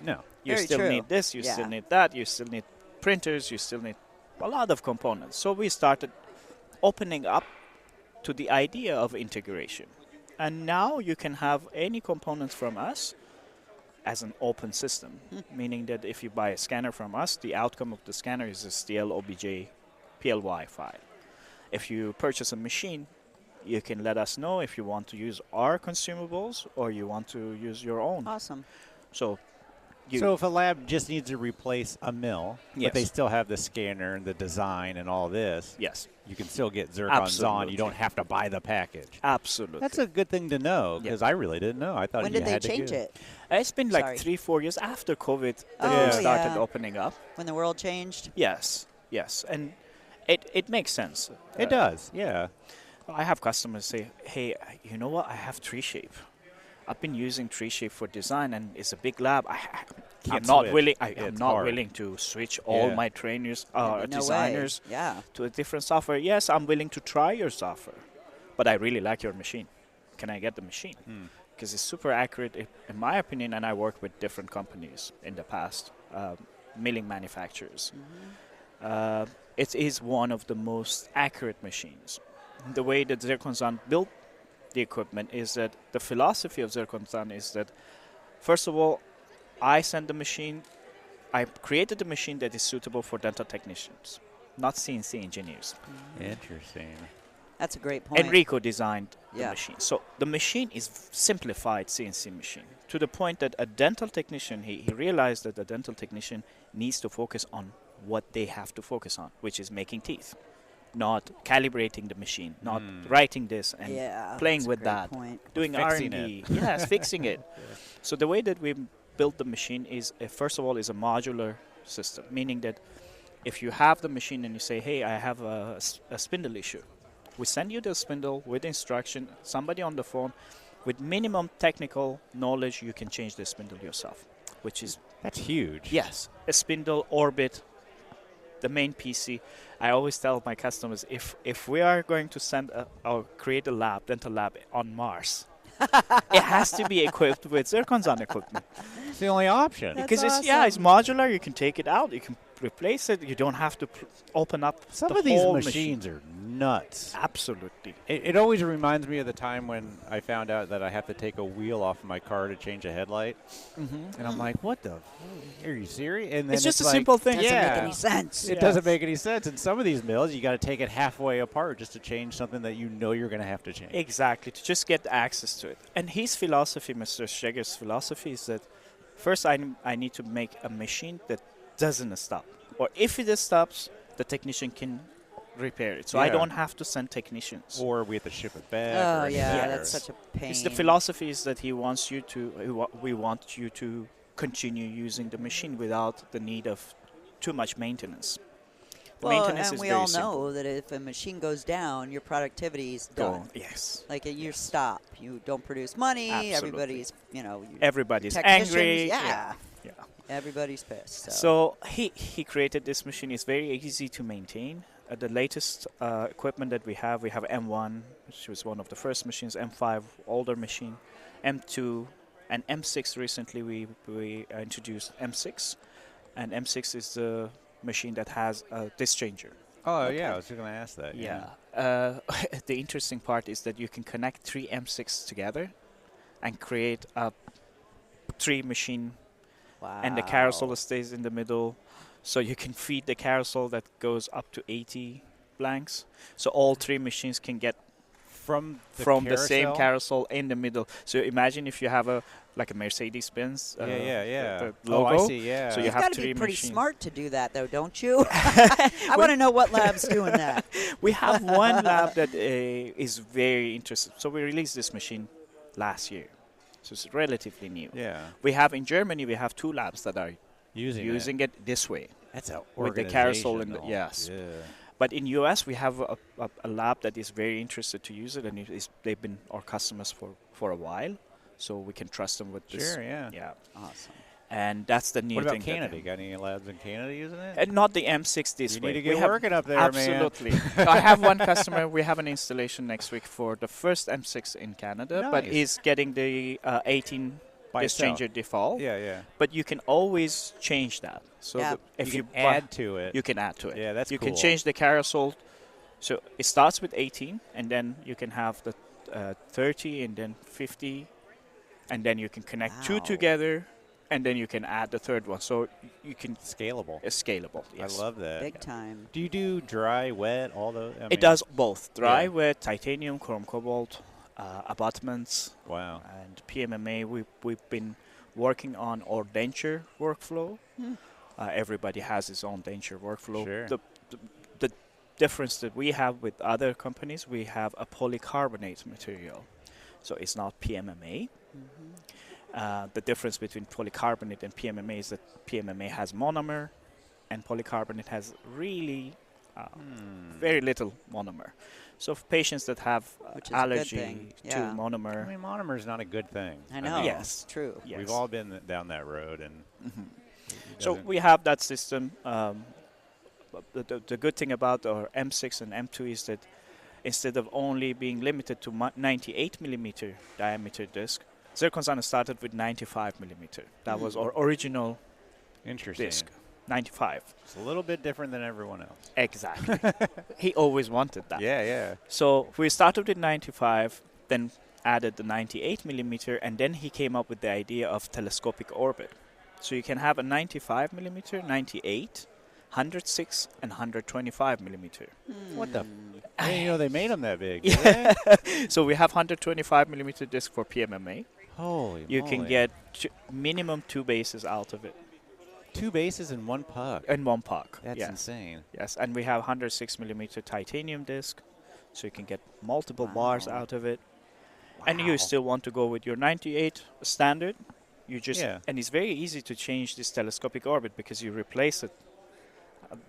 No. You Very still true. need this, you still need that, you still need printers, you still need a lot of components. So we started opening up to the idea of integration. And now you can have any components from us as an open system, meaning that if you buy a scanner from us, the outcome of the scanner is a STL OBJ PLY file. If you purchase a machine, you can let us know if you want to use our consumables or you want to use your own. Awesome. So if a lab just needs to replace a mill, but they still have the scanner and the design and all this, you can still get Zircons on. You don't have to buy the package. Absolutely. That's a good thing to know because I really didn't know. I thought When you did they had to change get it? It's been like 3-4 years after COVID that Oh, we started yeah. opening up. When the world changed? Yes. And it makes sense. It does, yeah. I have customers say, hey, you know what? I have TreeShape. I've been using TreeShape for design, and it's a big lab. I'm not willing to switch all my trainers, designers to a different software. Yes, I'm willing to try your software, but I really like your machine. Can I get the machine? Because it's super accurate, in my opinion, and I worked with different companies in the past, milling manufacturers. It is one of the most accurate machines. The way that Zircon-san built the equipment is that the philosophy of Zircon-san is that, first of all, I created a machine that is suitable for dental technicians, not CNC engineers. Interesting. That's a great point. Enrico designed the machine. So the machine is simplified CNC machine to the point that a dental technician, he realized that the dental technician needs to focus on what they have to focus on, which is making teeth. not calibrating the machine, not writing this and playing with that, doing R&D. Yes, fixing it. Yeah. So the way that we built the machine is, first of all, is a modular system, meaning that if you have the machine and you say, hey, I have a spindle issue, we send you the spindle with instruction, somebody on the phone, with minimum technical knowledge, you can change the spindle yourself, which is... That's huge. Yes, a spindle, orbit, the main PC. I always tell my customers, if we are going to send or create a lab, dental lab on Mars, it has to be equipped with Zirconzon equipment. It's the only option. Because it's modular. You can take it out. You can replace it. You don't have to open up Some the of these whole machines are nuts. Absolutely. It always reminds me of the time when I found out that I have to take a wheel off of my car to change a headlight. And I'm like, what the? Are you serious? And then it's just a simple thing. It doesn't make any sense. It doesn't make any sense. And some of these mills, you got to take it halfway apart just to change something that you know you're going to have to change. Exactly, to just get access to it. And his philosophy, Mr. Scheger's philosophy, is that first I need to make a machine that doesn't stop. Or if it stops, the technician can repair it. So I don't have to send technicians. Or we have to ship it back. Oh, yeah, that's such a pain. The philosophy is that he wants you to, we want you to continue using the machine without the need of too much maintenance. The maintenance is we very all simple. know that if a machine goes down, your productivity is done. Yes. Like you stop. You don't produce money. Absolutely. Everybody's angry. Yeah. Everybody's pissed. So he created this machine. It's very easy to maintain. The latest equipment that we have M1, which was one of the first machines, M5, older machine, M2, and M6 recently we introduced M6. And M6 is the machine that has a disc changer. Oh, yeah, I was going to ask that. Yeah. The interesting part is that you can connect 3 M6 together and create a 3 machine. Wow. And the carousel stays in the middle. So you can feed the carousel that goes up to 80 blanks. So all 3 machines can get from the same carousel in the middle. So imagine if you have a Mercedes-Benz the logo. Oh, I see, yeah. So you have got to 3 be pretty machines. smart to do that, though, don't you? I want to know what lab's doing that. We have one lab that is very interested. So we released this machine last year. So it's relatively new. Yeah. We have in Germany, we have 2 labs that are using it this way. That's a with the carousel and yes. Yeah. But in US, we have a lab that is very interested to use it, and they've been our customers for a while, so we can trust them with this. Sure, yeah. Yeah. Awesome. And that's the new thing. What about Canada? Got any labs in Canada using it? And not the M6 this way. You need to get working up there, absolutely. Man. I have one customer. We have an installation next week for the first M6 in Canada, but he's getting the 18 disc changer default. Yeah. But you can always change that. So if you add to it, you can add to it. Yeah, that's you cool. can change the carousel. So it starts with 18, and then you can have the 30, and then 50, and then you can connect 2 together, and then you can add the third one. So you can scalable. It's scalable. Yes. I love that. Big time. Do you do dry, wet, all those? It does both. Dry, wet, titanium, chrome cobalt, abutments. Wow. And PMMA. We've been working on our denture workflow. Everybody has his own denture workflow. Sure. The difference that we have with other companies, we have a polycarbonate material. So it's not PMMA. The difference between polycarbonate and PMMA is that PMMA has monomer and polycarbonate has really very little monomer. So for patients that have allergy to monomer. I mean, monomer is not a good thing. I know. Yes. True. Yes. We've all been down that road. And so we have that system. The good thing about our M6 and M2 is that instead of only being limited to 98 millimeter diameter disc, Zirconzon started with 95 millimeter. That was our original disc. 95. It's a little bit different than everyone else. Exactly. He always wanted that. Yeah. So we started with 95, then added the 98 millimeter, and then he came up with the idea of telescopic orbit. So you can have a 95 millimeter, 98, 106, and 125 millimeter. What the? I didn't know they made them that big. Yeah. So we have 125 millimeter disc for PMMA. Holy You moly. can get minimum 2 bases out of it. 2 bases and 1 puck. And 1 puck. That's insane. Yes, and we have 106 millimeter titanium disc, so you can get multiple bars out of it. Wow. And you still want to go with your 98 standard. You just and it's very easy to change this telescopic orbit because you replace it.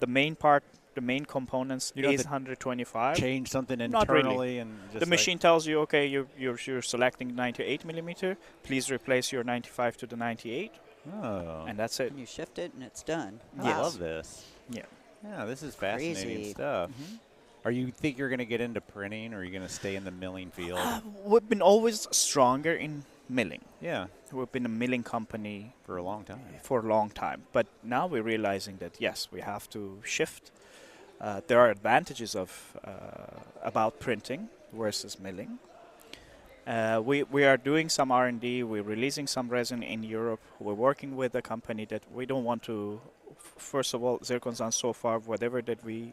The main part, the main components is 125. Change something internally, really. And just the machine tells you, okay, you're selecting 98 millimeter. Please replace your 95 to the 98. Oh. And that's it. And you shift it, and it's done. I love this. Yeah. Yeah, this is fascinating stuff. Are you think you're going to get into printing, or are you going to stay in the milling field? We've been always stronger in milling. Yeah. We've been a milling company for a long time. But now we're realizing that, yes, we have to shift. There are advantages about printing versus milling. We are doing some R&D. We're releasing some resin in Europe. We're working with a company that we don't want to. First of all, Zirconzon so far, whatever that we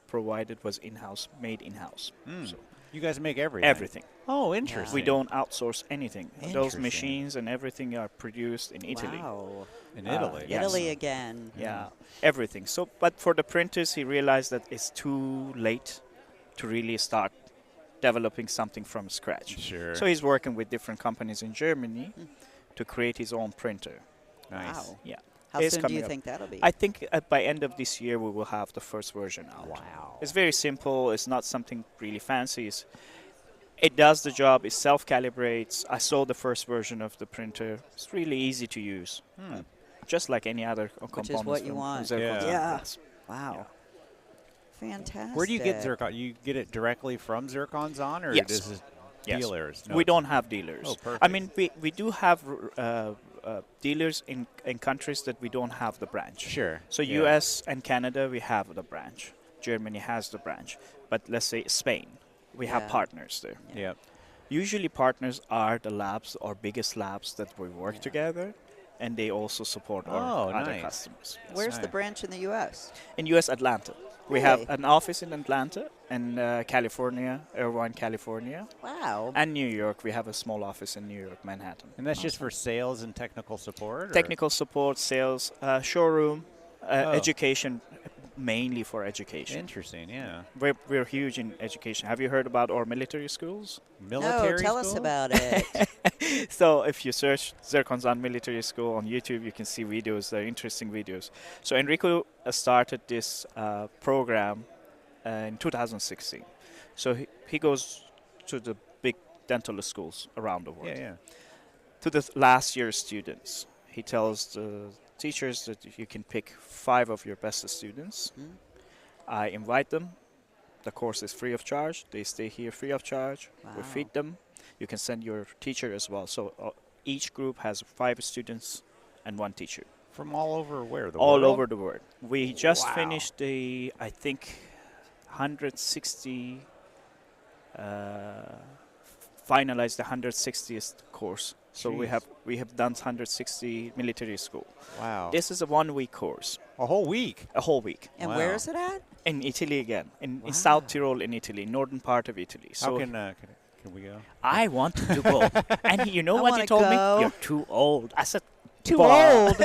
provided was in-house, made in-house. So you guys make everything? Everything. Oh, interesting. We don't outsource anything. Those machines and everything are produced in Italy. Wow. In Italy? Yes. Italy again. Yeah, everything. So, but for the printers, he realized that it's too late to really start developing something from scratch. Sure. So he's working with different companies in Germany to create his own printer. Nice. Wow. Yeah. How soon do you think that'll be? I think by end of this year we will have the first version out. Wow. It's very simple. It's not something really fancy. It does the job. It self-calibrates. I saw the first version of the printer. It's really easy to use. Just like any other components. Which is what you want. Yeah. Wow. Yeah. Fantastic. Where do you get Zircon? You get it directly from Zirconzon, or yes. is it dealers? No, we don't have dealers. Oh, perfect. I mean, we do have dealers in countries that we don't have the branch. Sure. So U.S. and Canada, we have the branch. Germany has the branch. But let's say Spain, we have partners there. Yeah. Usually partners are the labs or biggest labs that we work together, and they also support our other customers. Yes. Where's the branch in the U.S.? In U.S. Atlanta. We have an office in Atlanta and California, Irvine, California. Wow. And New York. We have a small office in New York, Manhattan. And that's just for sales and technical support? Technical support, sales, showroom, education, mainly for education. Interesting, yeah. We're huge in education. Have you heard about our military schools? No, tell us about it. So if you search Zirconzon Military School on YouTube, you can see videos. They're interesting videos. So Enrico started this program in 2016. So he goes to the big dental schools around the world. Yeah. To the last year students, he tells the teachers that you can pick 5 of your best students. I invite them. The course is free of charge. They stay here free of charge. Wow. We feed them. You can send your teacher as well. So each group has 5 students and 1 teacher. From all over where? All over the world. We just finished I think, 160, finalized the 160th course. So we have done 160 military school. Wow. This is a 1-week course. A whole week? A whole week. And where is it at? In Italy again. In South Tyrol in Italy, northern part of Italy. So how can we go? I wanted to go. And you know what he told me? You're too old. I said, too old?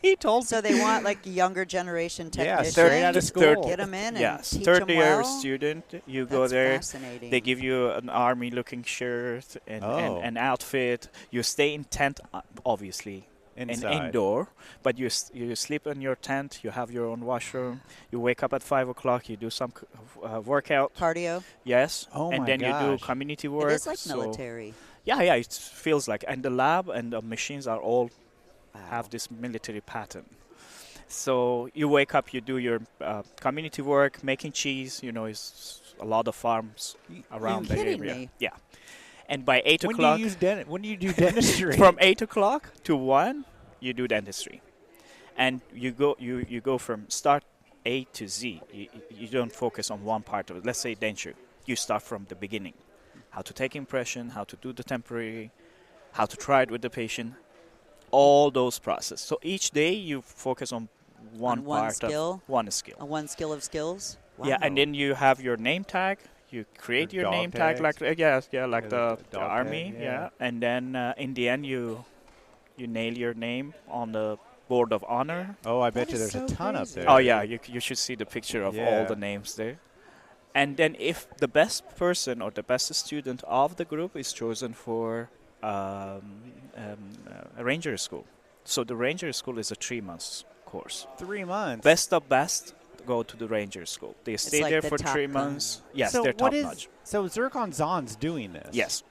He told me. So they want like younger generation technicians. Yeah, straight out of school. Get them in and teach third them year well? student. You That's go there. Fascinating. They give you an army-looking shirt and an outfit. You stay in tent, obviously, inside. And indoor. But you sleep in your tent. You have your own washroom. You wake up at 5 o'clock. You do some workout. Cardio? Yes. Oh, and my then gosh. you do community work. It is like military. Yeah, it feels like. And the lab and the machines are all have this military pattern. So you wake up, you do your community work, making cheese. You know, it's a lot of farms around the area. Me? Yeah. And by 8 o'clock... When do you do dentistry? From 8 o'clock to 1, you do dentistry. And you go from start A to Z. You don't focus on one part of it. Let's say denture. You start from the beginning. How to take impression, how to do the temporary, how to try it with the patient. All those processes. So each day you focus on one skill? One skill. One skill of skills? Wow. Yeah, and then you have your name tag. You create your name tag like like the army. Tag, yeah. And then in the end you nail your name on the Board of Honor. Oh, I bet you there's a ton up there. Oh, yeah. You should see the picture of all the names there. And then if the best person or the best student of the group is chosen for a Ranger School. So the Ranger School is a 3 months course. 3 months? Best of best go to the Ranger School. They stay there for 3 months. Yes, so they're top-notch. So Zircon's doing this? Yes.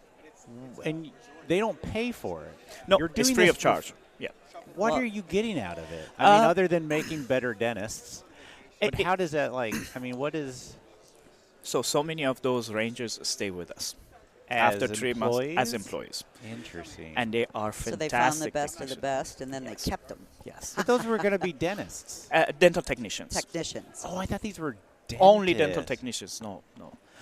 And they don't pay for it? No, it's free of charge. Yeah. What are you getting out of it? I mean, other than making better dentists. But how does that, what is... So many of those Rangers stay with us. As after 3 months as employees. Interesting. And they are fantastic. So they found the best of the best, and then they kept them. Yes. But those were going to be dentists. Dental technicians. Technicians. Oh, I thought these were dentists. Only dental technicians. No.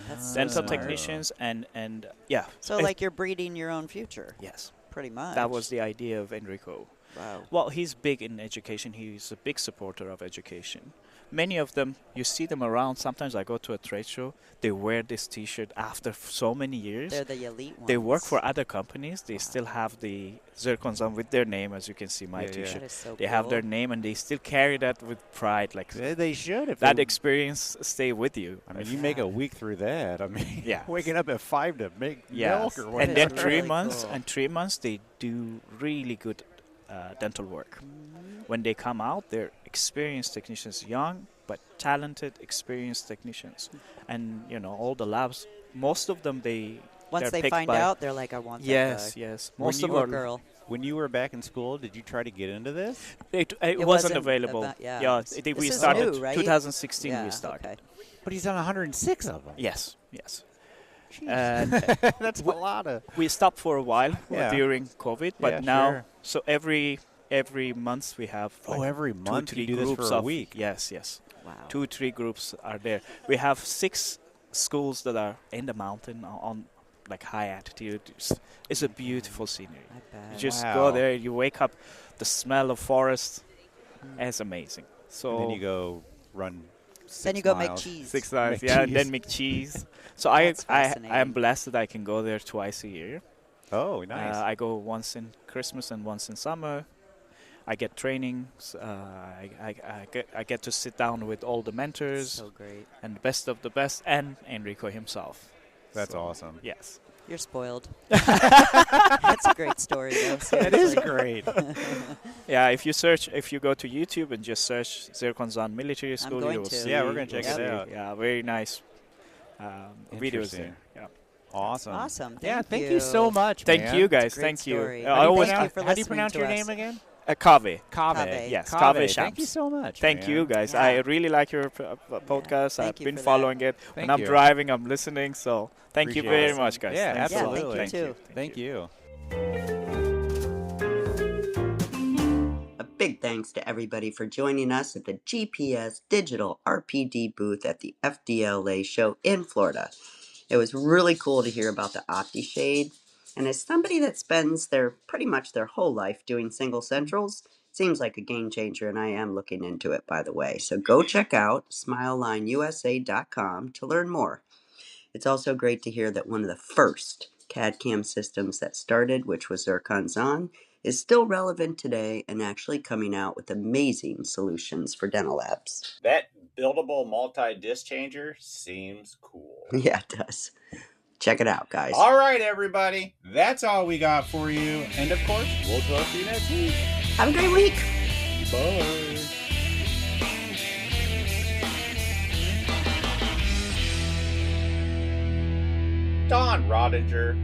That's dental technicians and yeah. So like you're breeding your own future. Yes. Pretty much. That was the idea of Enrico. Wow. Well, he's big in education. He's a big supporter of education. Many of them, you see them around. Sometimes I go to a trade show. They wear this T-shirt after so many years. They're the elite ones. They work for other companies. They still have the Zircons on with their name, as you can see my T-shirt. That is so they have their name, and they still carry that with pride. Like they should. If that experience stay with you. I mean, you make a week through that. I mean, yeah. Waking up at 5 to make milk or whatever. And then 3 months. Cool. And 3 months, they do really good dental work. When they come out, they're experienced technicians, young but talented, experienced technicians. And, all the labs, most of them, once they find out, they're like, I want that guy. Yes. Most of them girl. When you were back in school, did you try to get into this? It wasn't available. We started new, right? 2016. We started. Okay. But he's on 106 of them. Yes. That's a lot of. We stopped for a while during COVID, but now, so every month we have. Every month 2-3 you do groups this for a of week. Yes. Wow. 2-3 groups are there. We have 6 schools that are in the mountain on like high altitude. It's a beautiful scenery. You just go there, you wake up, the smell of forest is amazing. So and then you go run 6 Then you go miles. make cheese. 6 miles, and then make cheese. So I am blessed that I can go there twice a year. Oh, nice. I go once in Christmas and once in summer. I get trainings. I get to sit down with all the mentors. So great. And the best of the best, and Enrico himself. That's awesome. Yes. You're spoiled. That's a great story, though. That is great. Yeah, if you go to YouTube and just search Zirconzon Military School, you will see. Yeah, we're going to check it out. Yeah, very nice videos there. Yeah. Awesome. Thank you so much, Thank you, guys. Thank you. How do you pronounce your name again? Kaveh. Yes, Kaveh Shams. Thank you so much. Thank you, guys. Yeah. I really like your podcast. I've been following it. When I'm driving, I'm listening. So thank you very much, guys. Yeah, absolutely. Thank you. A big thanks to everybody for joining us at the GPS Digital RPD booth at the FDLA show in Florida. It was really cool to hear about the OptiShade. And as somebody that spends pretty much their whole life doing single centrals, seems like a game changer, and I am looking into it, by the way. So go check out SmileLineUSA.com to learn more. It's also great to hear that one of the first CAD/CAM systems that started, which was Zirconzon, is still relevant today and actually coming out with amazing solutions for dental labs. That buildable multi-disc changer seems cool. Yeah, it does. Check it out, guys. All right, everybody. That's all we got for you. And, of course, we'll talk to you next week. Have a great week. Bye. Don Roniger.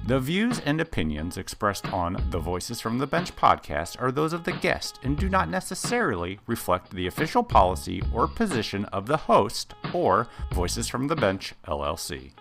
The views and opinions expressed on the Voices from the Bench podcast are those of the guest and do not necessarily reflect the official policy or position of the host or Voices from the Bench, LLC.